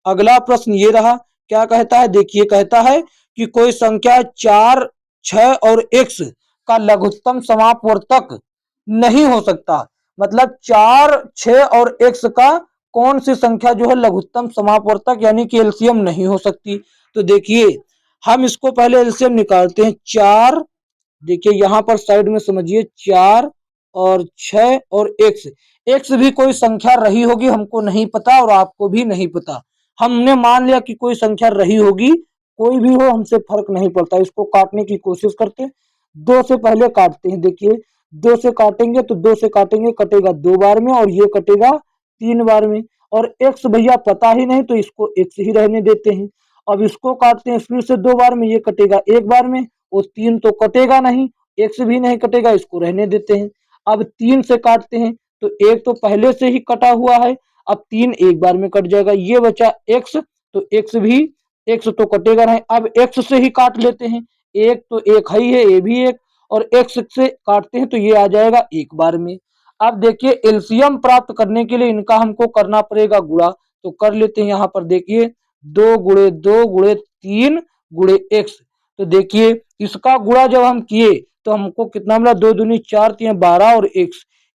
अगला प्रश्न ये रहा, क्या कहता है, देखिए कहता है कि कोई संख्या 4 6 और x का लघुत्तम समापवर्तक नहीं हो सकता। मतलब 4 6 और x का कौन सी संख्या जो है लघुत्तम समापवर्तक यानी कि एलसीएम नहीं हो सकती। तो देखिए हम इसको पहले एलसीएम निकालते हैं। 4, देखिए यहां पर साइड में समझिए 4 और 6 और x, x भी कोई संख्या रही होगी, हमको नहीं पता और आपको भी नहीं पता, हमने मान लिया कि कोई संख्या रही होगी, कोई भी हो हमसे फर्क नहीं पड़ता। इसको काटने की कोशिश करते हैं, 2 से पहले काटते हैं, देखिए 2 से काटेंगे तो 2 से काटेंगे, कटेगा 2 बार में और ये कटेगा 3 बार में, और x भैया पता ही नहीं तो इसको x ही रहने देते हैं। अब इसको काटते हैं फिर से 2 बार में, ये कटेगा 1 बार में, वो 3 तो कटेगा नहीं, x भी नहीं कटेगा, इसको रहने देते हैं। अब 3 से काटते हैं तो 1 तो पहले से ही कटा हुआ है, अब 3 एक बार में कट जाएगा, ये बचा x, तो x तो कटेगा नहीं, अब x से ही काट लेते हैं, एक तो एक ही है, ये भी एक, और x से काटते हैं तो ये आ जाएगा एक बार में। अब देखिए एलसीएम प्राप्त करने के लिए इनका हमको करना पड़ेगा गुणा, तो कर लेते हैं। यहाँ पर देखिए 2 गुणे 2 गुणे 3 गुणे x, तो देखिए इसका गुणा जब हम किए तो हमको कितना मिला, 2 दूनी 4 3 12 और x,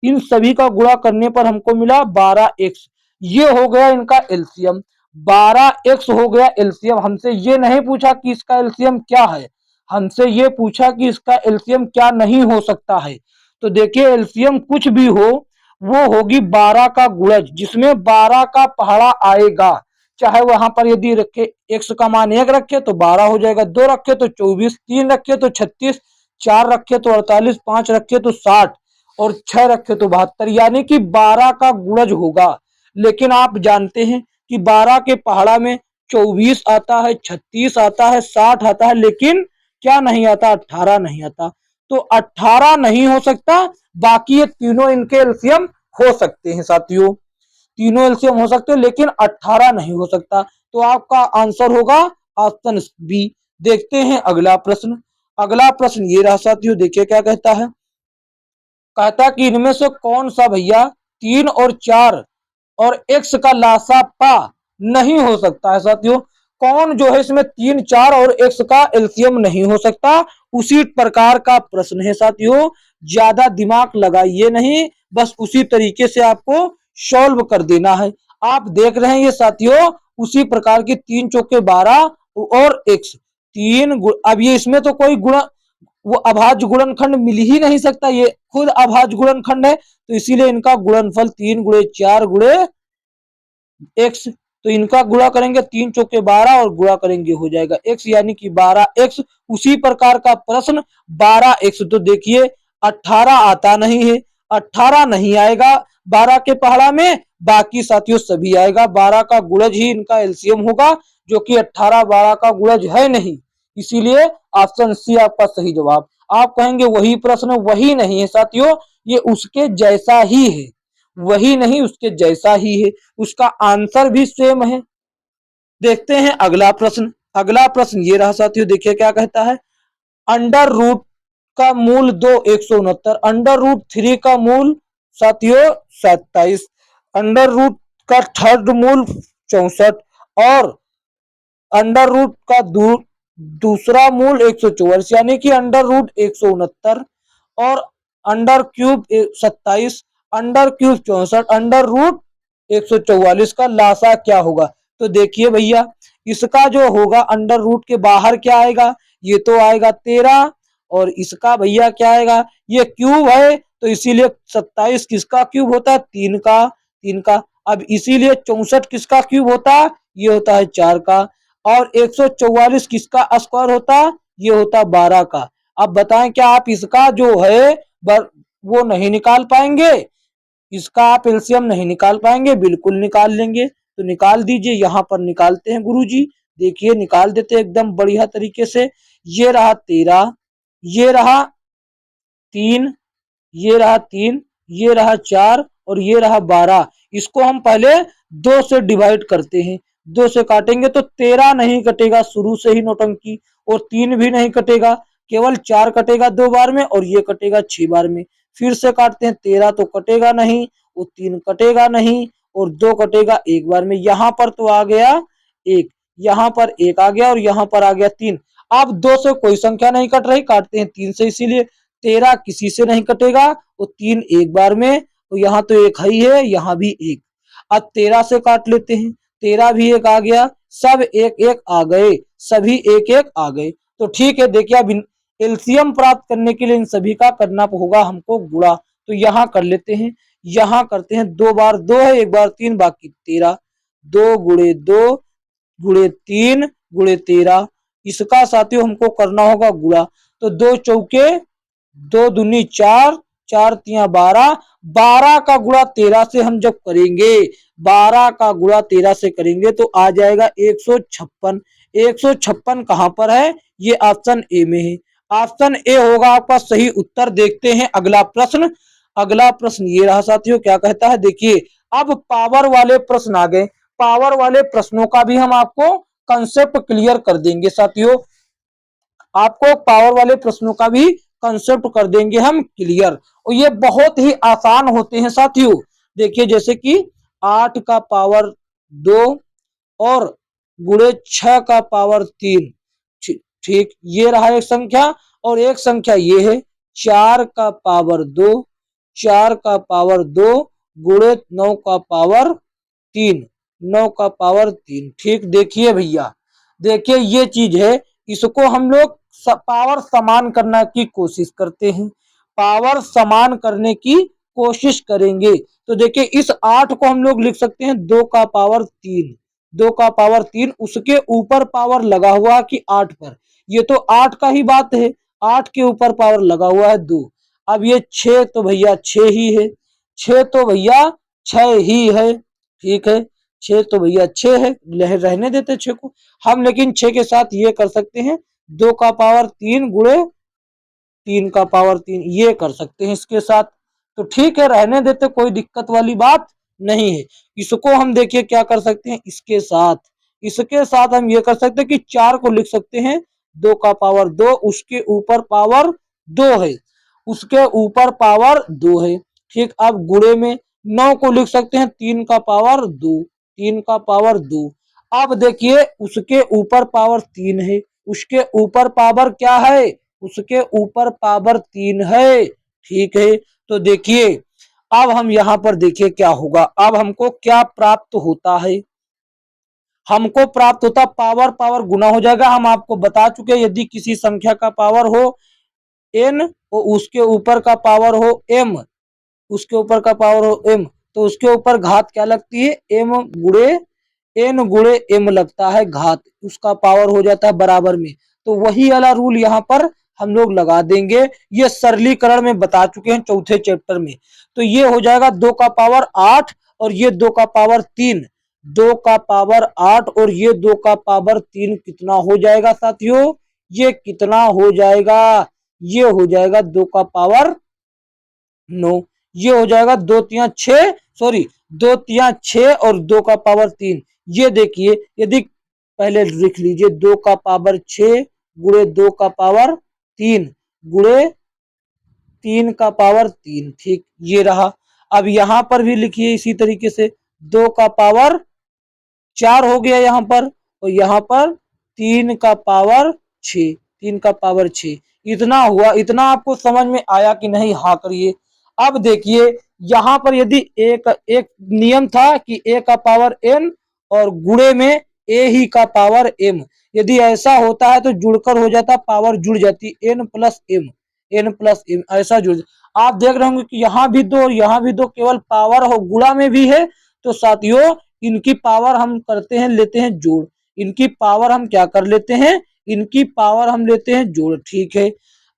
इन सभी का गुणा करने पर हमको मिला 12x, ये हो गया इनका एलसीएम, 12x हो गया एलसीएम। हमसे ये नहीं पूछा कि इसका एलसीएम क्या है, हमसे ये पूछा कि इसका एलसीएम क्या नहीं हो सकता है। तो देखिए एलसीएम कुछ भी हो, वो होगी 12 का गुणज, जिसमें 12 का पहाड़ा आएगा, चाहे वहां पर यदि रखे x का मान 1 रखे तो 12 हो जाएगा, 2 रखे तो 24, 3 रखे तो 36, 4 रखे तो 48, 5 रखे तो 60 और 6 रखे तो 72, यानी कि 12 का गुणज होगा। लेकिन आप जानते हैं कि 12 के पहाड़ा में 24 आता है, 36 आता है, 60 आता है, लेकिन क्या नहीं आता, 18 नहीं आता। तो 18 नहीं हो सकता, बाकी ये तीनों इनके एलसीएम हो सकते हैं साथियों, तीनों एलसीएम हो सकते हैं, लेकिन 18 नहीं हो सकता। तो आपका आंसर होगा ऑप्शन बी। देखते हैं अगला प्रश्न। अगला प्रश्न ये रहा साथियों, देखिए क्या कहता है, कहता कि इनमें से कौन सा भैया 3 और 4 और x का लासा पा नहीं हो सकता है साथियों। कौन जो है इसमें 3 4 और x का एलसीएम नहीं हो सकता, उसी प्रकार का प्रश्न है साथियों, ज्यादा दिमाग लगाइए नहीं, बस उसी तरीके से आपको सॉल्व कर देना है। आप देख रहे हैं ये साथियों, उसी प्रकार की 3 चौके 12 और x, अब ये इसमें तो कोई गुणा वो अभाज्य गुणनखंड मिल ही नहीं सकता, ये खुद अभाज्य गुणनखंड है, तो इसीलिए इनका गुणनफल 3 गुणे 4 गुणे x तो इनका गुणा करेंगे 3 चौके 12 और गुणा करेंगे हो जाएगा x यानी कि 12x। उसी प्रकार का प्रश्न 12x, तो देखिए 18 आता नहीं है, 18 नहीं आएगा 12 के पहाड़ा में, बाकी साथियों सभी आएगा। 12 का गुणज ही इनका एलसीएम होगा, जो कि 18 12 का गुणज है नहीं, इसीलिए ऑप्शन सी आपका सही जवाब। आप कहेंगे वही प्रश्न, वही नहीं है साथियों, ये उसके जैसा ही है, वही नहीं उसके जैसा ही है, उसका आंसर भी सेम है। देखते हैं अगला प्रश्न। अगला प्रश्न ये रहा साथियों, देखिए क्या कहता है। अंडर रूट का मूल 2 169, अंडर रूट 3 का मूल साथियों 27, अंडर रूट का थर्ड मूल 64 और अंडर रूट का दूसरा मूल 144 यानी कि अंडर रूट 169 और under cube 27, under cube 64, under root 144 का लासा क्या होगा। तो देखिए भैया, इसका जो होगा अंडर रूट के बाहर क्या आएगा, ये तो आएगा 13 और इसका भैया क्या आएगा, ये क्यूब है तो इसीलिए 27 किसका क्यूब होता है, 3 का। अब इसीलिए 64 किसका क्यूब होता है, ये होता है 4 का। और 144 किसका स्क्वायर होता है, ये होता 12 का। अब बताएं क्या आप इसका जो है वो नहीं निकाल पाएंगे, इसका आप एलसीएम नहीं निकाल पाएंगे, बिल्कुल निकाल लेंगे। तो निकाल दीजिए, यहाँ पर निकालते हैं गुरुजी। देखिए निकाल देते हैं एकदम बढ़िया तरीके से। ये रहा 13, ये रहा 3, ये रहा 3, ये रहा 4 और ये रहा 12। इसको हम पहले 2 से डिवाइड करते हैं, 2 से काटेंगे तो 13 नहीं कटेगा, शुरू से ही नौटंकी। और 3 भी नहीं कटेगा, केवल 4 कटेगा 2 बार में और ये कटेगा 6 बार में। फिर से काटते हैं, 13 तो कटेगा नहीं और 3 कटेगा नहीं और 2 कटेगा 1 बार में। यहाँ पर तो आ गया 1, यहाँ पर 1 आ गया और यहाँ पर आ गया 3। अब 2 से कोई संख्या नहीं कट रही, काटते हैं 3 से, इसीलिए 13 किसी से नहीं कटेगा और 3 एक बार में, तो यहाँ तो 1 ही है, यहाँ भी 1। अब 13 से काट लेते हैं, 13 भी 1 आ गया, सब 1 1 आ गए, सभी 1 1 आ गए। तो ठीक है, देखिए अब एलसीएम प्राप्त करने के लिए इन सभी का करना होगा हमको गुणा। तो यहाँ कर लेते हैं, यहाँ करते हैं, 2 बार 2 है, 1 बार 3, बाकी 13, 2 गुणे 2 गुणे 3 गुणे 13, इसका साथियों हमको करना होगा गुणा। तो 2 चौके 2 दूनी 4, 4 तिया 12, 12 का गुणा 13 से हम जब करेंगे, 12 का गुणा 13 से करेंगे तो आ जाएगा 156। 156 कहां पर है, ये ऑप्शन ए में है, ऑप्शन ए होगा आपका सही उत्तर। देखते हैं अगला प्रश्न। अगला प्रश्न ये रहा साथियों, क्या कहता है, देखिए अब पावर वाले प्रश्न आ गए। पावर वाले प्रश्नों का भी हम आपको कंसेप्ट क्लियर कर देंगे साथियों, आपको पावर वाले प्रश्नों का भी कंसेप्ट कर देंगे हम क्लियर, और ये बहुत ही आसान होते हैं साथियों। देखिए जैसे कि 8 का पावर 2 और गुणे 6 का पावर 3, ठीक, ये रहा एक संख्या। और एक संख्या ये है 4 का पावर 2, 4 का पावर 2 गुणे 9 का पावर 3, 9 का पावर 3, ठीक। देखिए भैया, देखिए ये चीज है, इसको हम लोग पावर समान करने की कोशिश करते हैं, पावर समान करने की कोशिश करेंगे। तो देखिए इस 8 को हम लोग लिख सकते हैं 2 का पावर 3, 2 का पावर 3, उसके ऊपर पावर लगा हुआ कि 8 पर, ये तो 8 का ही बात है, 8 के ऊपर पावर लगा हुआ है 2। अब ये 6 तो भैया 6 ही है, 6 तो भैया 6 ही है, ठीक है, 6 तो भैया 6 है, रहने देते 6 को हम, लेकिन 6 के साथ ये कर सकते हैं 2 का पावर 3 गुणे 3 का पावर 3, ये कर सकते हैं इसके साथ। तो ठीक है, रहने देते, कोई दिक्कत वाली बात नहीं है। इसको हम देखिए क्या कर सकते हैं, इसके साथ, इसके साथ हम ये कर सकते हैं कि 4 को लिख सकते हैं 2 का पावर 2, उसके ऊपर पावर 2 है, उसके ऊपर पावर 2 है, ठीक। अब गुणे में 9 को लिख सकते हैं 3 का पावर 2, 3 का पावर 2। अब देखिए उसके ऊपर पावर 3 है, उसके ऊपर पावर क्या है, उसके ऊपर पावर 3 है, ठीक है। तो देखिए अब हम यहाँ पर देखिए क्या होगा, अब हमको क्या प्राप्त होता है, हमको प्राप्त होता पावर पावर गुना हो जाएगा। हम आपको बता चुके हैं, यदि किसी संख्या का पावर हो n और उसके ऊपर का पावर हो m, उसके ऊपर का पावर हो m, तो उसके ऊपर घात क्या लगती है, m गुणे n गुणे m लगता है घात, उसका पावर हो जाता है बराबर में। तो वही वाला रूल यहाँ पर हम लोग लगा देंगे। ये सरलीकरण में बता चुके हैं चौथे चैप्टर में। तो ये हो जाएगा 2 का पावर 8 और ये 2 का पावर 3। 2 का पावर 8 और ये 2 का पावर 3 कितना हो जाएगा साथियों? ये कितना हो जाएगा? ये हो जाएगा 2 का पावर 9। ये हो जाएगा 2 तिया 6, सॉरी 2 तिया 6 और 2 का पावर 3। ये देखिए, यदि पहले लिख लीजिए 2 का पावर 6 गुणे 2 का पावर 3 गुणे 3 का पावर 3, ठीक ये रहा। अब यहां पर भी लिखिए इसी तरीके से 2 का पावर 4 हो गया यहाँ पर, और यहाँ पर 3 का पावर 6, 3 का पावर 6। इतना हुआ। इतना आपको समझ में आया कि नहीं? हाँ करिए। अब देखिए यहाँ पर यदि एक एक नियम था कि a का पावर n और गुणे में a ही का पावर m, यदि ऐसा होता है तो जुड़कर हो जाता, पावर जुड़ जाती n प्लस m, ऐसा जुड़। आप देख रहे होंगे कि यहाँ भी दो और यहाँ भी दो, केवल पावर हो गुणा में भी है। तो साथियों इनकी पावर हम करते हैं, लेते हैं जोड़। इनकी पावर हम क्या कर लेते हैं? इनकी पावर हम लेते हैं जोड़, ठीक है।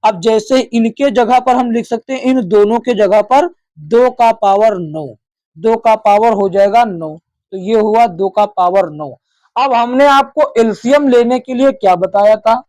अब जैसे इनके जगह पर हम लिख सकते हैं, इन दोनों के जगह पर 2 का पावर 9, 2 का पावर हो जाएगा 9। तो ये हुआ 2 का पावर 9। अब हमने आपको एलसीएम लेने के लिए क्या बताया था?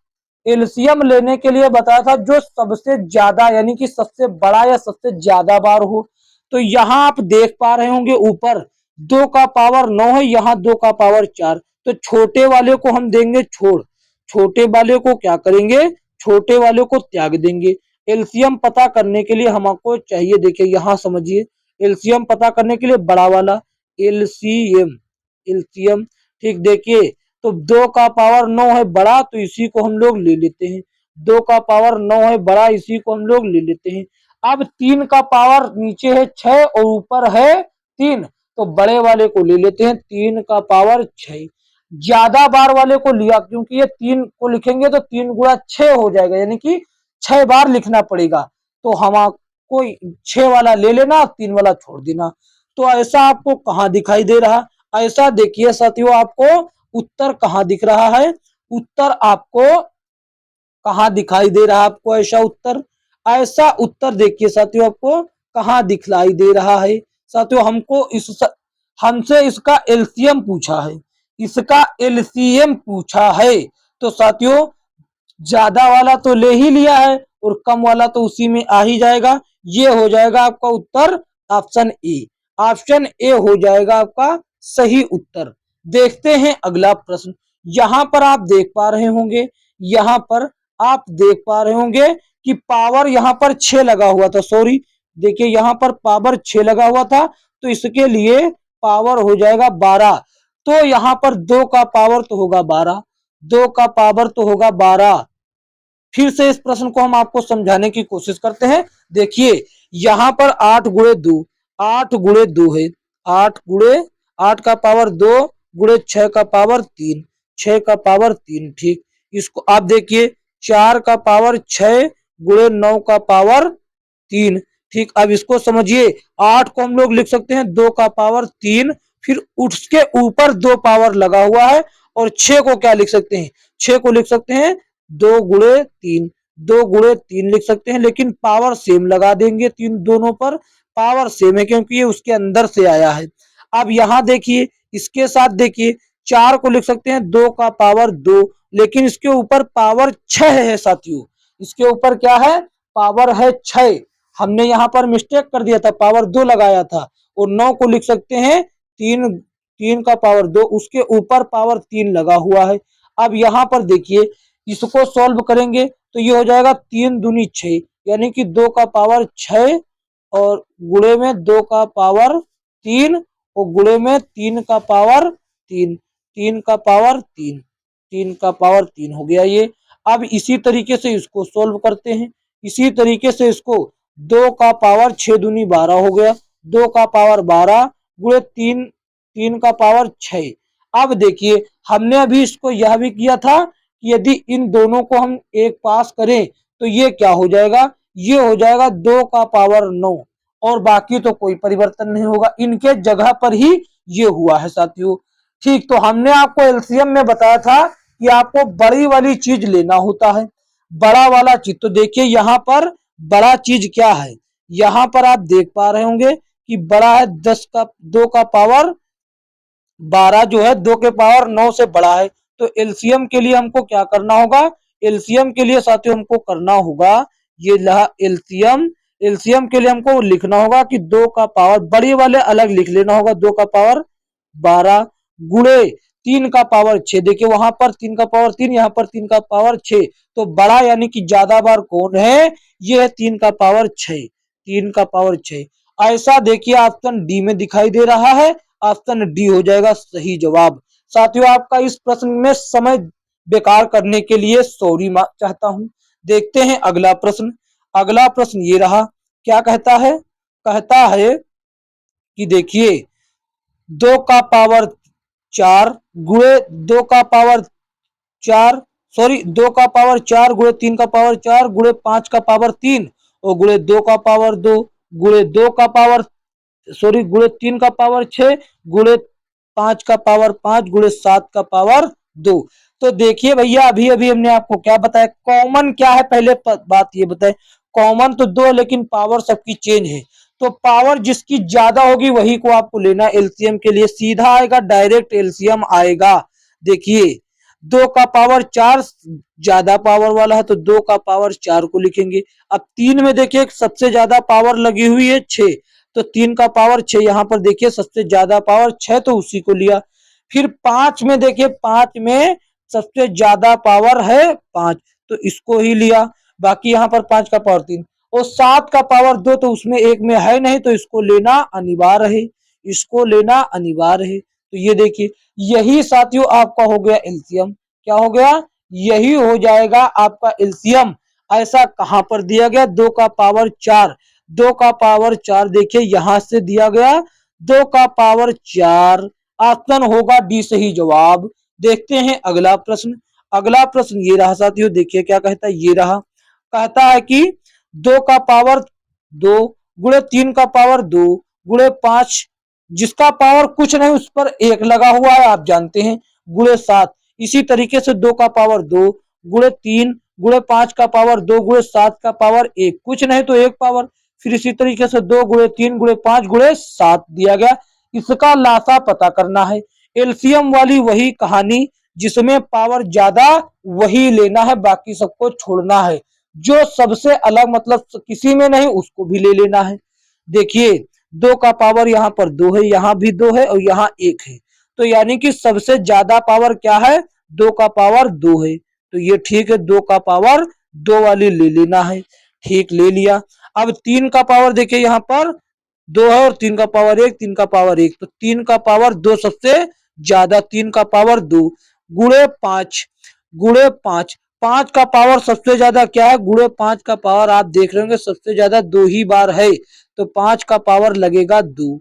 एलसीएम लेने के लिए बताया था जो सबसे ज्यादा यानी कि सबसे बड़ा या सबसे ज्यादा बार हो। तो यहाँ आप देख पा रहे होंगे ऊपर 2 का पावर 9 है, यहाँ 2 का पावर 4। तो छोटे वाले को हम देंगे छोड़, छोटे वाले को क्या करेंगे? छोटे वाले को त्याग देंगे। एलसीएम पता करने के लिए हमको चाहिए, देखिए यहाँ समझिए, एलसीएम पता करने के लिए बड़ा वाला एलसीएम, एलसीएम, ठीक। देखिए तो 2 का पावर 9 है बड़ा, तो इसी को हम लोग ले लेते हैं। 2 का पावर 9 है बड़ा, इसी को हम लोग ले लेते हैं। अब 3 का पावर नीचे है 6 और ऊपर है 3, तो बड़े वाले को ले लेते हैं, 3 का पावर 6। ज्यादा बार वाले को लिया क्योंकि ये 3 को लिखेंगे तो 3 गुणा 6 हो जाएगा, यानी कि 6 बार लिखना पड़ेगा। तो हम आपको 6 वाला ले लेना, 3 वाला छोड़ देना। तो ऐसा आपको कहाँ दिखाई दे रहा? ऐसा देखिए साथियों, आपको उत्तर कहाँ दिख रहा है? उत्तर आपको कहाँ दिखाई दे रहा है? आपको ऐसा उत्तर, ऐसा उत्तर देखिए साथियों, आपको कहाँ दिखलाई दे रहा है? साथियों हमको हमसे इसका एलसीएम पूछा है, इसका एलसीएम पूछा है। तो साथियों ज्यादा वाला तो ले ही लिया है और कम वाला तो उसी में आ ही जाएगा। ये हो जाएगा आपका उत्तर ऑप्शन ए। ऑप्शन ए हो जाएगा आपका सही उत्तर। देखते हैं अगला प्रश्न। यहां पर आप देख पा रहे होंगे, यहां पर आप देख पा रहे होंगे कि पावर यहां पर 6 लगा हुआ था, सॉरी देखिए यहां पर पावर 6 लगा हुआ था, तो इसके लिए पावर हो जाएगा 12। तो यहां पर 2 का पावर तो होगा 12, 2 का पावर तो होगा 12। फिर से इस प्रश्न को हम आपको समझाने की कोशिश करते हैं। देखिए यहां पर 8 गुणे 2, 8 गुणे 2 है, 8 गुणे 8 का पावर 2 गुणे 6 का पावर 3, 6 का पावर 3, ठीक। इसको आप देखिए 4 का पावर 6 गुणे 9 का पावर 3, ठीक। अब इसको समझिए, 8 को हम लोग लिख सकते हैं 2 का पावर 3, फिर उसके ऊपर 2 पावर लगा हुआ है, और 6 को क्या लिख सकते हैं? 6 को लिख सकते हैं 2 गुणे 3, 2 गुणे 3 लिख सकते हैं, लेकिन पावर सेम लगा देंगे, तीन दोनों पर पावर सेम है क्योंकि ये उसके अंदर से आया है। अब यहां देखिए, इसके साथ देखिए 4 को लिख सकते हैं 2 का पावर 2, लेकिन इसके ऊपर पावर 6 है साथियों, इसके ऊपर क्या है? पावर है 6। हमने यहाँ पर मिस्टेक कर दिया था, पावर 2 लगाया था। और 9 को लिख सकते हैं 3, 3 का पावर 2, उसके ऊपर पावर 3 लगा हुआ है। अब यहाँ पर देखिए, इसको सॉल्व करेंगे तो ये हो जाएगा 3 दूनी 6, यानी कि 2 का पावर 6 और गुणे में 2 का पावर 3 और गुणे में 3 का पावर 3, 3 का पावर 3, 3 का पावर 3 हो गया ये। अब इसी तरीके से इसको सॉल्व करते हैं, इसी तरीके से इसको 2 का पावर 6 दूनी 12 हो गया, 2 का पावर 12 गुणे 3, 3 का पावर 6। अब देखिए हमने अभी इसको यह भी किया था कि यदि इन दोनों को हम एक पास करें तो ये क्या हो जाएगा? ये हो जाएगा 2 का पावर 9, और बाकी तो कोई परिवर्तन नहीं होगा, इनके जगह पर ही ये हुआ है साथियों। ठीक, तो हमने आपको एलसीएम में बताया था कि आपको बड़ी वाली चीज लेना होता है, बड़ा वाला चीज। तो देखिए यहाँ पर बड़ा चीज क्या है, यहाँ पर आप देख पा रहे होंगे कि बड़ा है 10 का 2 का पावर 12 जो है 2 के पावर 9 से बड़ा है। तो एलसीएम के लिए हमको क्या करना होगा, एलसीएम के लिए साथियों हमको करना होगा, ये रहा एलसीएम। एलसीएम के लिए हमको लिखना होगा कि 2 का पावर बड़े वाले अलग लिख लेना होगा, 2 का पावर 12 गुणे 3 का पावर 6। देखिए वहां पर 3 का पावर 3, यहाँ पर 3 का पावर 6। तो बड़ा यानी कि ज्यादा बार कौन है, ये है 3 का पावर 6, 3 का पावर 6। ऐसा देखिए ऑप्शन डी में दिखाई दे रहा है, ऑप्शन डी हो जाएगा सही जवाब। साथियों आपका इस प्रश्न में समय बेकार करने के लिए सॉरी चाहता हूं। देखते हैं अगला प्रश्न। अगला प्रश्न ये रहा, क्या कहता है, कहता है कि देखिए 2 का पावर 4 गुणे 2 का पावर 4, सॉरी 2 का पावर 4 गुणे 3 का पावर 4 गुणे 5 का पावर 3 और गुणे 2 का पावर 2 गुणे 2 का पावर, सॉरी गुणे 3 का पावर 6 गुणे 5 का पावर 5 गुणे 7 का पावर 2। तो देखिए भैया अभी अभी हमने आपको क्या बताया, कॉमन क्या है, पहले बात ये बताए। कॉमन तो 2 लेकिन पावर सबकी चेंज है, तो पावर जिसकी ज्यादा होगी वही को आपको लेना। एलसीएम के लिए सीधा आएगा, डायरेक्ट एलसीएम आएगा। देखिए 2 का पावर 4 ज्यादा पावर वाला है, तो 2 का पावर 4 को लिखेंगे। अब 3 में देखिए सबसे ज्यादा पावर लगी हुई है 6, तो 3 का पावर 6, यहां पर देखिए सबसे ज्यादा पावर 6 तो उसी को लिया। फिर 5 में देखिए 5 में सबसे ज्यादा पावर है 5, तो इसको ही लिया। बाकी यहाँ पर 5 का पावर 3 और 7 का पावर 2, तो उसमें एक में है नहीं, तो इसको लेना अनिवार्य है, इसको लेना अनिवार्य है। तो ये देखिए यही साथियों आपका हो गया एलसीएम। क्या हो गया, यही हो जाएगा आपका एलसीएम। ऐसा कहां पर दिया गया, 2 का पावर 4, 2 का पावर 4 देखिए यहां से दिया गया 2 का पावर 4। ऑप्शन होगा डी सही जवाब। देखते हैं अगला प्रश्न। अगला प्रश्न ये रहा साथियों, देखिए क्या कहता है, ये रहा, कहता है कि 2 का पावर 2 गुणे 3 का पावर 2 गुणे 5 जिसका पावर कुछ नहीं उस पर 1 लगा हुआ है आप जानते हैं, गुणे 7। इसी तरीके से 2 का पावर 2 गुणे 3 गुणे 5 का पावर 2 गुणे 7 का पावर 1, कुछ नहीं तो 1 पावर। फिर इसी तरीके से 2 गुणे 3 गुणे 5 गुणे 7 दिया गया। इसका लासा पता करना है। एलसीएम वाली वही कहानी, जिसमें पावर ज्यादा वही लेना है, बाकी सबको छोड़ना है। जो सबसे अलग मतलब किसी में नहीं उसको भी ले लेना है। देखिए 2 का पावर यहाँ पर 2 है, यहाँ भी 2 है और यहाँ 1 है, तो यानी कि सबसे ज्यादा पावर क्या है, 2 का पावर 2 है। तो ये ठीक है, 2 का पावर 2 वाली ले लेना है। ठीक, ले लिया। अब 3 का पावर देखिए यहाँ पर 2 है और 3 का पावर 1, 3 का पावर 1, तो 3 का पावर 2 सबसे ज्यादा, 3 का पावर 2 गुणे 5 गुणे 5, 5 का पावर सबसे ज्यादा क्या है, गुणे 5 का पावर आप देख रहे होंगे सबसे ज्यादा 2 ही बार है, तो 5 का पावर लगेगा 2।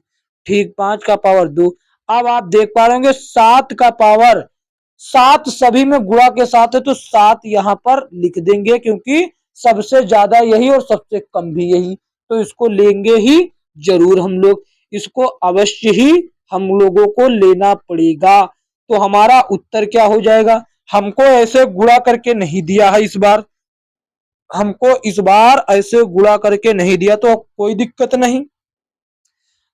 ठीक, 5 का पावर 2। अब आप देख पा रहे होंगे 7 का पावर, 7 सभी में गुणा के साथ है, तो 7 यहाँ पर लिख देंगे क्योंकि सबसे ज्यादा यही और सबसे कम भी यही, तो इसको लेंगे ही जरूर हम लोग, इसको अवश्य ही हम लोगों को लेना पड़ेगा। तो हमारा उत्तर क्या हो जाएगा, हमको ऐसे गुणा करके नहीं दिया है इस बार, हमको इस बार ऐसे गुणा करके नहीं दिया, तो कोई दिक्कत नहीं।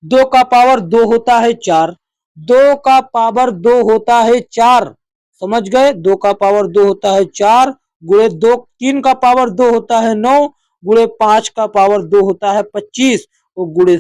2 का पावर 2 होता है 4, 2 का पावर 2 होता है 4, समझ गए, 2 का पावर 2 होता है 4 गुणे 2, 3 का पावर 2 होता है 9 गुणे 5 का पावर 2 होता है 25 और गुणे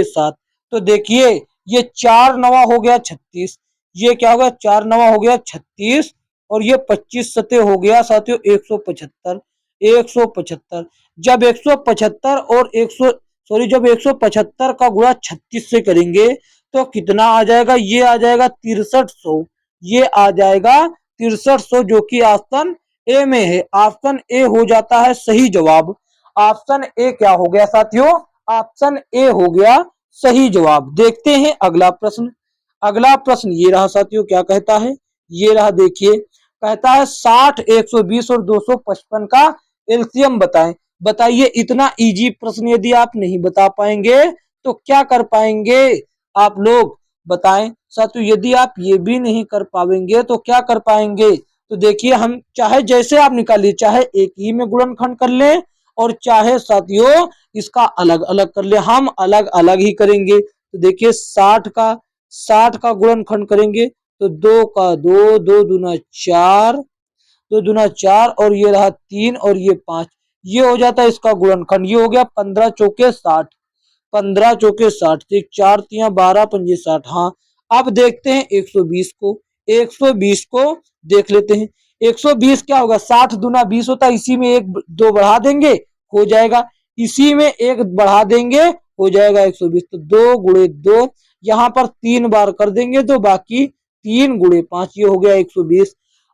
7। तो देखिए ये 4 नवा हो गया 36, ये क्या हो गया 4 नवा हो गया 36 और ये 25 सते हो गया साथियों 175, 175। जब 175 और 100 सॉरी जब 175 का गुणा 36 से करेंगे तो कितना आ जाएगा, ये आ जाएगा 6300, ये आ जाएगा 6300 जो कि ऑप्शन ए में है। ऑप्शन ए हो जाता है सही जवाब। ऑप्शन ए क्या हो गया साथियों, ऑप्शन ए हो गया सही जवाब। देखते हैं अगला प्रश्न। अगला प्रश्न ये रहा साथियों, क्या कहता है, ये रहा देखिए, कहता है 60, 120 और 255 का एलसीएम बताएं। बताइए इतना इजी प्रश्न यदि आप नहीं बता पाएंगे तो क्या कर पाएंगे आप लोग, बताएं साथियों। यदि आप ये भी नहीं कर पाएंगे तो क्या कर पाएंगे, तो देखिए हम चाहे जैसे आप निकालिए, चाहे एक ही में गुणनखंड कर लें और चाहे साथियों इसका अलग अलग कर ले, हम अलग अलग ही करेंगे। तो देखिए 60 का गुणनखंड करेंगे तो 2 का 2, 2 दूना 4, 2 दूना 4 और ये रहा 3 और ये 5, ये हो जाता है इसका गुणनखंड। ये हो गया 15 चौके 60, 15 चौके 60, तो 4 तिया 12 पंजे 60। हाँ अब देखते हैं 120 को, 120 को देख लेते हैं। 120 क्या होगा, 60 दूना 20 होता है, इसी में एक दो बढ़ा देंगे हो जाएगा, इसी में एक बढ़ा देंगे हो जाएगा 120। तो 2 गुणे 2, यहाँ पर 3 बार कर देंगे तो बाकी 3 गुणे 5, ये हो गया 120।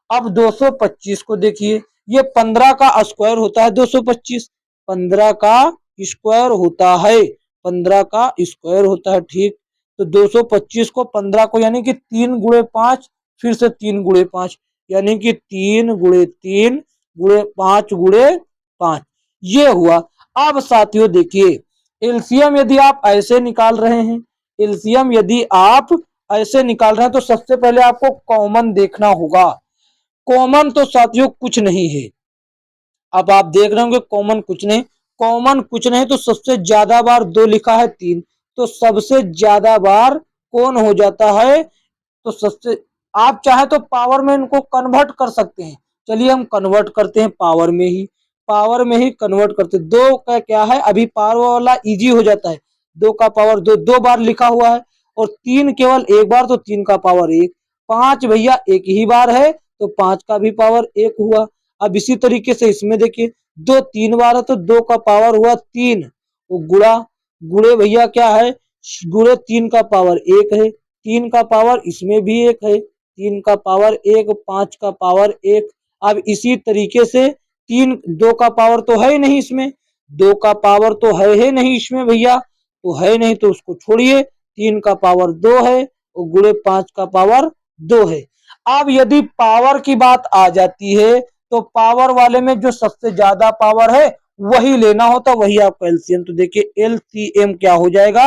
अब 225 को देखिए, ये 15 का स्क्वायर होता है 225, 15 का स्क्वायर होता है, 15 का स्क्वायर होता है, ठीक। तो 225 को 15 को यानी कि 3 गुणे 5, फिर से 3 गुणे 5, यानी कि 3 गुणे 3 गुणे 5 गुणे 5, ये हुआ। अब साथियों देखिए एलसीएम यदि आप ऐसे निकाल रहे हैं, एलसीएम यदि आप ऐसे निकाल रहे हैं तो सबसे पहले आपको कॉमन देखना होगा। कॉमन तो साथियों कुछ नहीं है, अब आप देख रहे होंगे कॉमन कुछ नहीं, कॉमन कुछ नहीं तो सबसे ज्यादा बार 2 लिखा है 3, तो सबसे ज्यादा बार कौन हो जाता है, तो सबसे, आप चाहे तो पावर में इनको कन्वर्ट कर सकते हैं। चलिए हम कन्वर्ट करते हैं पावर में ही, पावर में ही कन्वर्ट करते हैं। 2 का क्या है, अभी पावर वाला इजी हो जाता है, 2 का पावर 2 2 बार लिखा हुआ है और 3 केवल एक बार, तो 3 का पावर 1, 5 भैया एक ही बार है तो 5 का भी पावर 1 हुआ। अब इसी तरीके से इसमें देखिए 2 3 बार है तो 2 का पावर हुआ 3, वो गुणा, गुणे भैया क्या है, गुणे 3 का पावर 1 है, 3 का पावर इसमें भी 1 है, 3 का पावर 1, 5 का पावर 1। अब इसी तरीके से 2 का पावर तो है ही नहीं इसमें, 2 का पावर तो है ही नहीं इसमें भैया, तो है नहीं तो उसको छोड़िए, 3 का पावर 2 है और गुणे 5 का पावर 2 है। अब यदि पावर की बात आ जाती है तो पावर वाले में जो सबसे ज्यादा पावर है वही लेना होता, वही आपका एलसीएम। तो देखिए एलसीएम क्या हो जाएगा,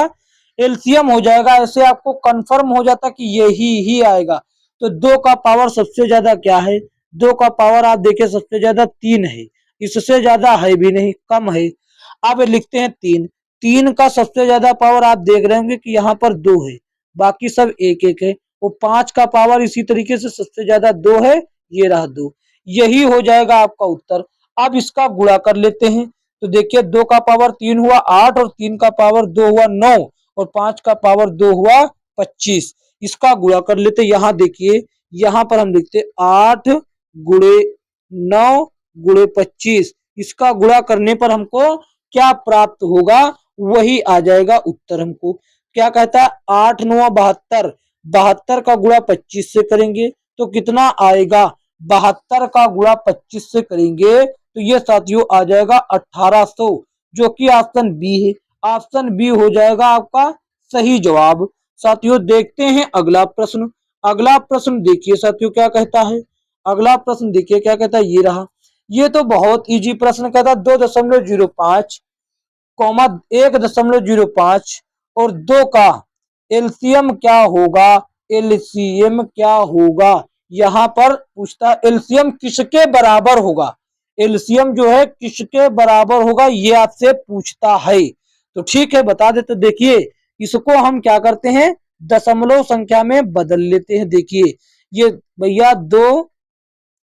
एलसीएम हो जाएगा, ऐसे आपको कंफर्म हो जाता कि यही ही आएगा। तो 2 का पावर सबसे ज्यादा क्या है, 2 का पावर आप देखिए सबसे ज्यादा 3 है, इससे ज्यादा है भी नहीं, कम है। अब लिखते हैं 3, 3 का सबसे ज्यादा पावर आप देख रहे होंगे कि यहाँ पर 2 है, बाकी सब एक एक है। वो 5 का पावर इसी तरीके से सबसे ज्यादा 2 है, ये रहा 2, यही हो जाएगा आपका उत्तर। अब इसका गुणा कर लेते हैं, तो देखिए 2 का पावर 3 हुआ 8 और 3 का पावर 2 हुआ 9 और 5 का पावर 2 हुआ 25, इसका गुणा कर लेते। यहाँ देखिए यहाँ पर हम लिखते 8 गुणे 9 गुणे 25, इसका गुणा करने पर हमको क्या प्राप्त होगा, वही आ जाएगा उत्तर। हमको क्या कहता है, 8 9 72, 72 का गुणा 25 से करेंगे तो कितना आएगा, 72 का गुणा 25 से करेंगे तो ये साथियों आ जाएगा 1800, जो कि ऑप्शन बी है, ऑप्शन बी हो जाएगा आपका सही जवाब। साथियों देखते हैं अगला प्रश्न, अगला प्रश्न देखिए साथियों क्या कहता है, अगला प्रश्न देखिए क्या कहता है, ये रहा। ये तो बहुत इजी प्रश्न कहता है 2.05 कॉमा 1.05 और 2 का एलसीएम क्या होगा, एलसीएम क्या होगा, यहाँ पर पूछता है एलसीएम किसके बराबर होगा, एलसीएम जो है किसके बराबर होगा ये आपसे पूछता है। तो ठीक है बता दे, तो देखिए इसको हम क्या करते हैं, दशमलव संख्या में बदल लेते हैं। देखिए ये भैया 2,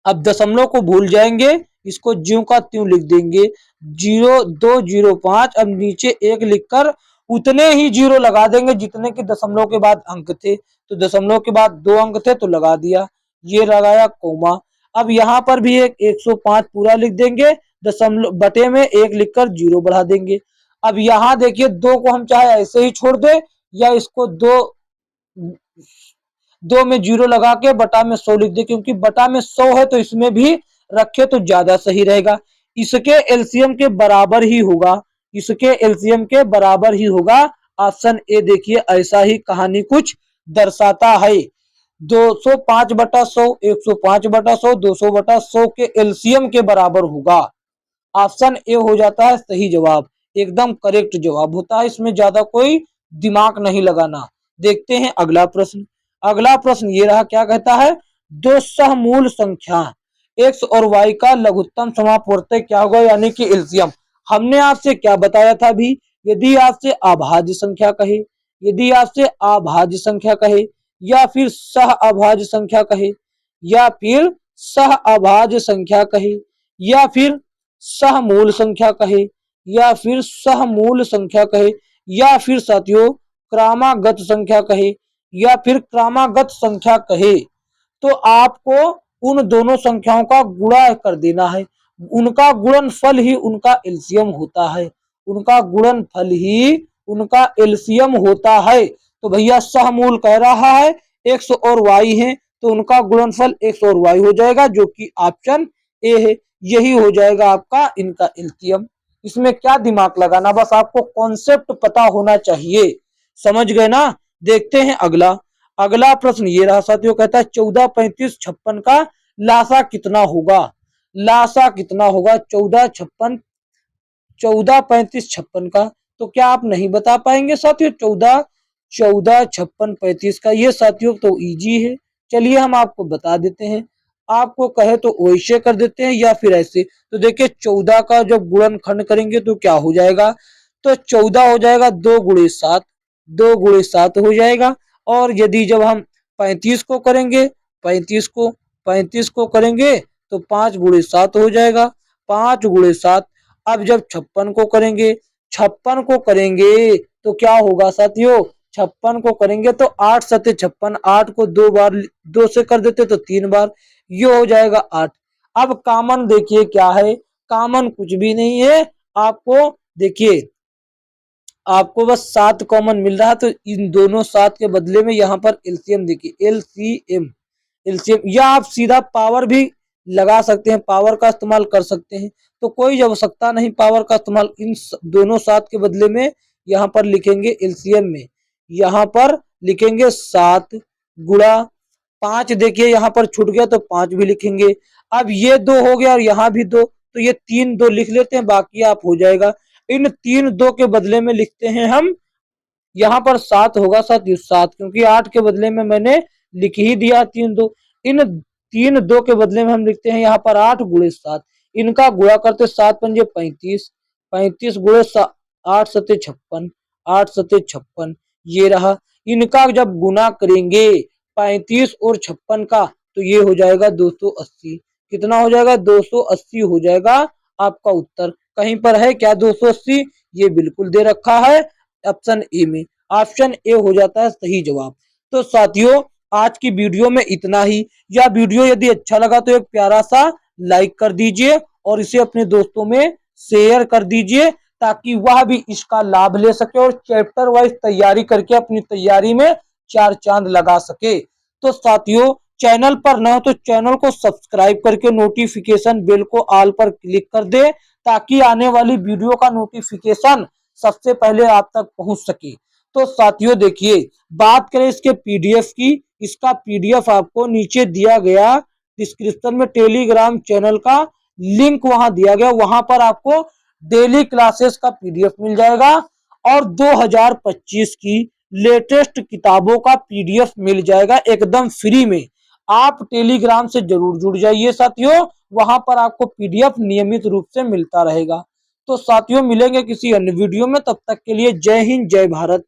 अब दशमलव को भूल जाएंगे, इसको ज्यों का त्यों लिख देंगे, 0205, अब नीचे 1 लिखकर उतने ही जीरो लगा देंगे जितने के दशमलव के बाद अंक थे, तो दशमलव के बाद 2 अंक थे तो लगा दिया, ये लगाया कोमा। अब यहाँ पर भी एक 105 पूरा लिख देंगे, दशमलव बटे में 1 लिखकर 0 बढ़ा देंगे। अब यहाँ देखिए 2 को हम चाहे ऐसे ही छोड़ दे या इसको 2 में 0 लगा के बटा में 100 लिख दे, क्योंकि बटा में 100 है तो इसमें भी रखे तो ज्यादा सही रहेगा। इसके एलसीएम के बराबर ही होगा, इसके एलसीएम के बराबर ही होगा, ऑप्शन ए देखिए ऐसा ही कहानी कुछ दर्शाता है। 205 बटा 100, 105 बटा 100, 200 बटा 100 के एलसीएम के बराबर होगा, ऑप्शन ए हो जाता है सही जवाब, एकदम करेक्ट जवाब होता है, इसमें ज्यादा कोई दिमाग नहीं लगाना। देखते हैं अगला प्रश्न। अगला प्रश्न ये रहा, क्या कहता है, दो सहमूल संख्या x और y का लघुत्तम समापवर्तक क्या होगा, यानी कि एलसीएम। हमने आपसे क्या बताया था अभी, यदि आपसे अभाज्य संख्या कहे, यदि आपसे अभाज्य संख्या कहे या फिर सह अभाज्य संख्या कहे, या फिर सह अभाज्य संख्या कहे, या फिर सहमूल संख्या कहे, या फिर सहमूल संख्या कहे, या फिर साथियों क्रमागत संख्या कहे, या फिर क्रमागत संख्या कहे, तो आपको उन दोनों संख्याओं का गुणा कर देना है। उनका गुणनफल ही उनका एलसीएम होता है, उनका गुणनफल ही उनका एलसीएम होता है। तो भैया सहमूल कह रहा है एक्स और वाई है, तो उनका गुणनफल एक्स और वाई हो जाएगा, जो कि ऑप्शन ए है। यही हो जाएगा आपका इनका एलसीएम। इसमें क्या दिमाग लगाना, बस आपको कॉन्सेप्ट पता होना चाहिए। समझ गए ना। देखते हैं अगला। अगला प्रश्न ये रहा साथियों, कहता है 14, 35, 56 का लासा कितना होगा। लासा कितना होगा 14, 56, 14, 35, 56 का। तो क्या आप नहीं बता पाएंगे साथियों 14, 14, 56, 35 का? ये साथियों तो इजी है, चलिए हम आपको बता देते हैं। आपको कहे तो वैसे कर देते हैं या फिर ऐसे। तो देखिए 14 का जब गुणनखंड करेंगे तो क्या हो जाएगा, तो 14 हो जाएगा 2 गुणे 7, 2 गुणे 7 हो जाएगा। और यदि जब हम 35 को करेंगे, 35 को करेंगे तो 5 गुणे 7 हो जाएगा, 5 गुणे 7। अब जब 56 को करेंगे, 56 को करेंगे तो क्या होगा साथियों, 56 को करेंगे तो 8 सत्ते 56, 8 को 2 बार 2 से कर देते तो 3 बार, ये हो जाएगा 8। अब कॉमन देखिए क्या है, कॉमन कुछ भी नहीं है। आपको देखिए, आपको बस 7 कॉमन मिल रहा है, तो इन दोनों 7 के बदले में यहाँ पर एलसीएम देखिए, एलसीएम, एलसीएम, या आप सीधा पावर भी लगा सकते हैं, पावर का इस्तेमाल कर सकते हैं। तो कोई आवश्यकता नहीं पावर का इस्तेमाल, इन दोनों 7 के बदले में यहाँ पर लिखेंगे एलसीएम में, यहाँ पर लिखेंगे 7 गुणा 5। देखिए यहाँ पर छूट गया तो 5 भी लिखेंगे। अब ये 2 हो गया और यहाँ भी 2, तो ये 3 2 लिख लेते हैं, बाकी आप हो जाएगा। इन 3 2 के बदले में लिखते हैं हम, यहाँ पर 7 होगा साथियों 7, क्योंकि 8 के बदले में मैंने लिख ही दिया 3 2। इन 3 2 के बदले में हम लिखते हैं यहाँ पर 8 गुणे 7। इनका गुणा करते 7 पंजे 35, 35 गुणे 8 सत्ते 56, 8 सत्ते 56, ये रहा। इनका जब गुना करेंगे 35 और 56 का, तो ये हो जाएगा 280। कितना हो जाएगा, 280 हो जाएगा आपका उत्तर। कहीं पर है क्या 280, ये बिल्कुल दे रखा है ऑप्शन ए में, ऑप्शन ए हो जाता है सही जवाब। तो साथियों आज की वीडियो में इतना ही। यह वीडियो यदि अच्छा लगा तो एक प्यारा सा लाइक कर दीजिए और इसे अपने दोस्तों में शेयर कर दीजिए, ताकि वह भी इसका लाभ ले सके और चैप्टर वाइज तैयारी करके अपनी तैयारी में 4 चांद लगा सके। तो साथियों चैनल पर न हो तो चैनल को सब्सक्राइब करके नोटिफिकेशन बेल को ऑल पर क्लिक कर दे, ताकि आने वाली वीडियो का नोटिफिकेशन सबसे पहले आप तक पहुंच सके। तो साथियों देखिए, बात करें इसके पीडीएफ की, इसका पीडीएफ आपको नीचे दिया गया डिस्क्रिप्शन में, टेलीग्राम चैनल का लिंक वहां दिया गया, वहां पर आपको डेली क्लासेस का पीडीएफ मिल जाएगा और 2025 की लेटेस्ट किताबों का पीडीएफ मिल जाएगा एकदम फ्री में। आप टेलीग्राम से जरूर जुड़ जाइए साथियों, वहां पर आपको पीडीएफ नियमित रूप से मिलता रहेगा। तो साथियों मिलेंगे किसी अन्य वीडियो में, तब तक के लिए जय हिंद जय भारत।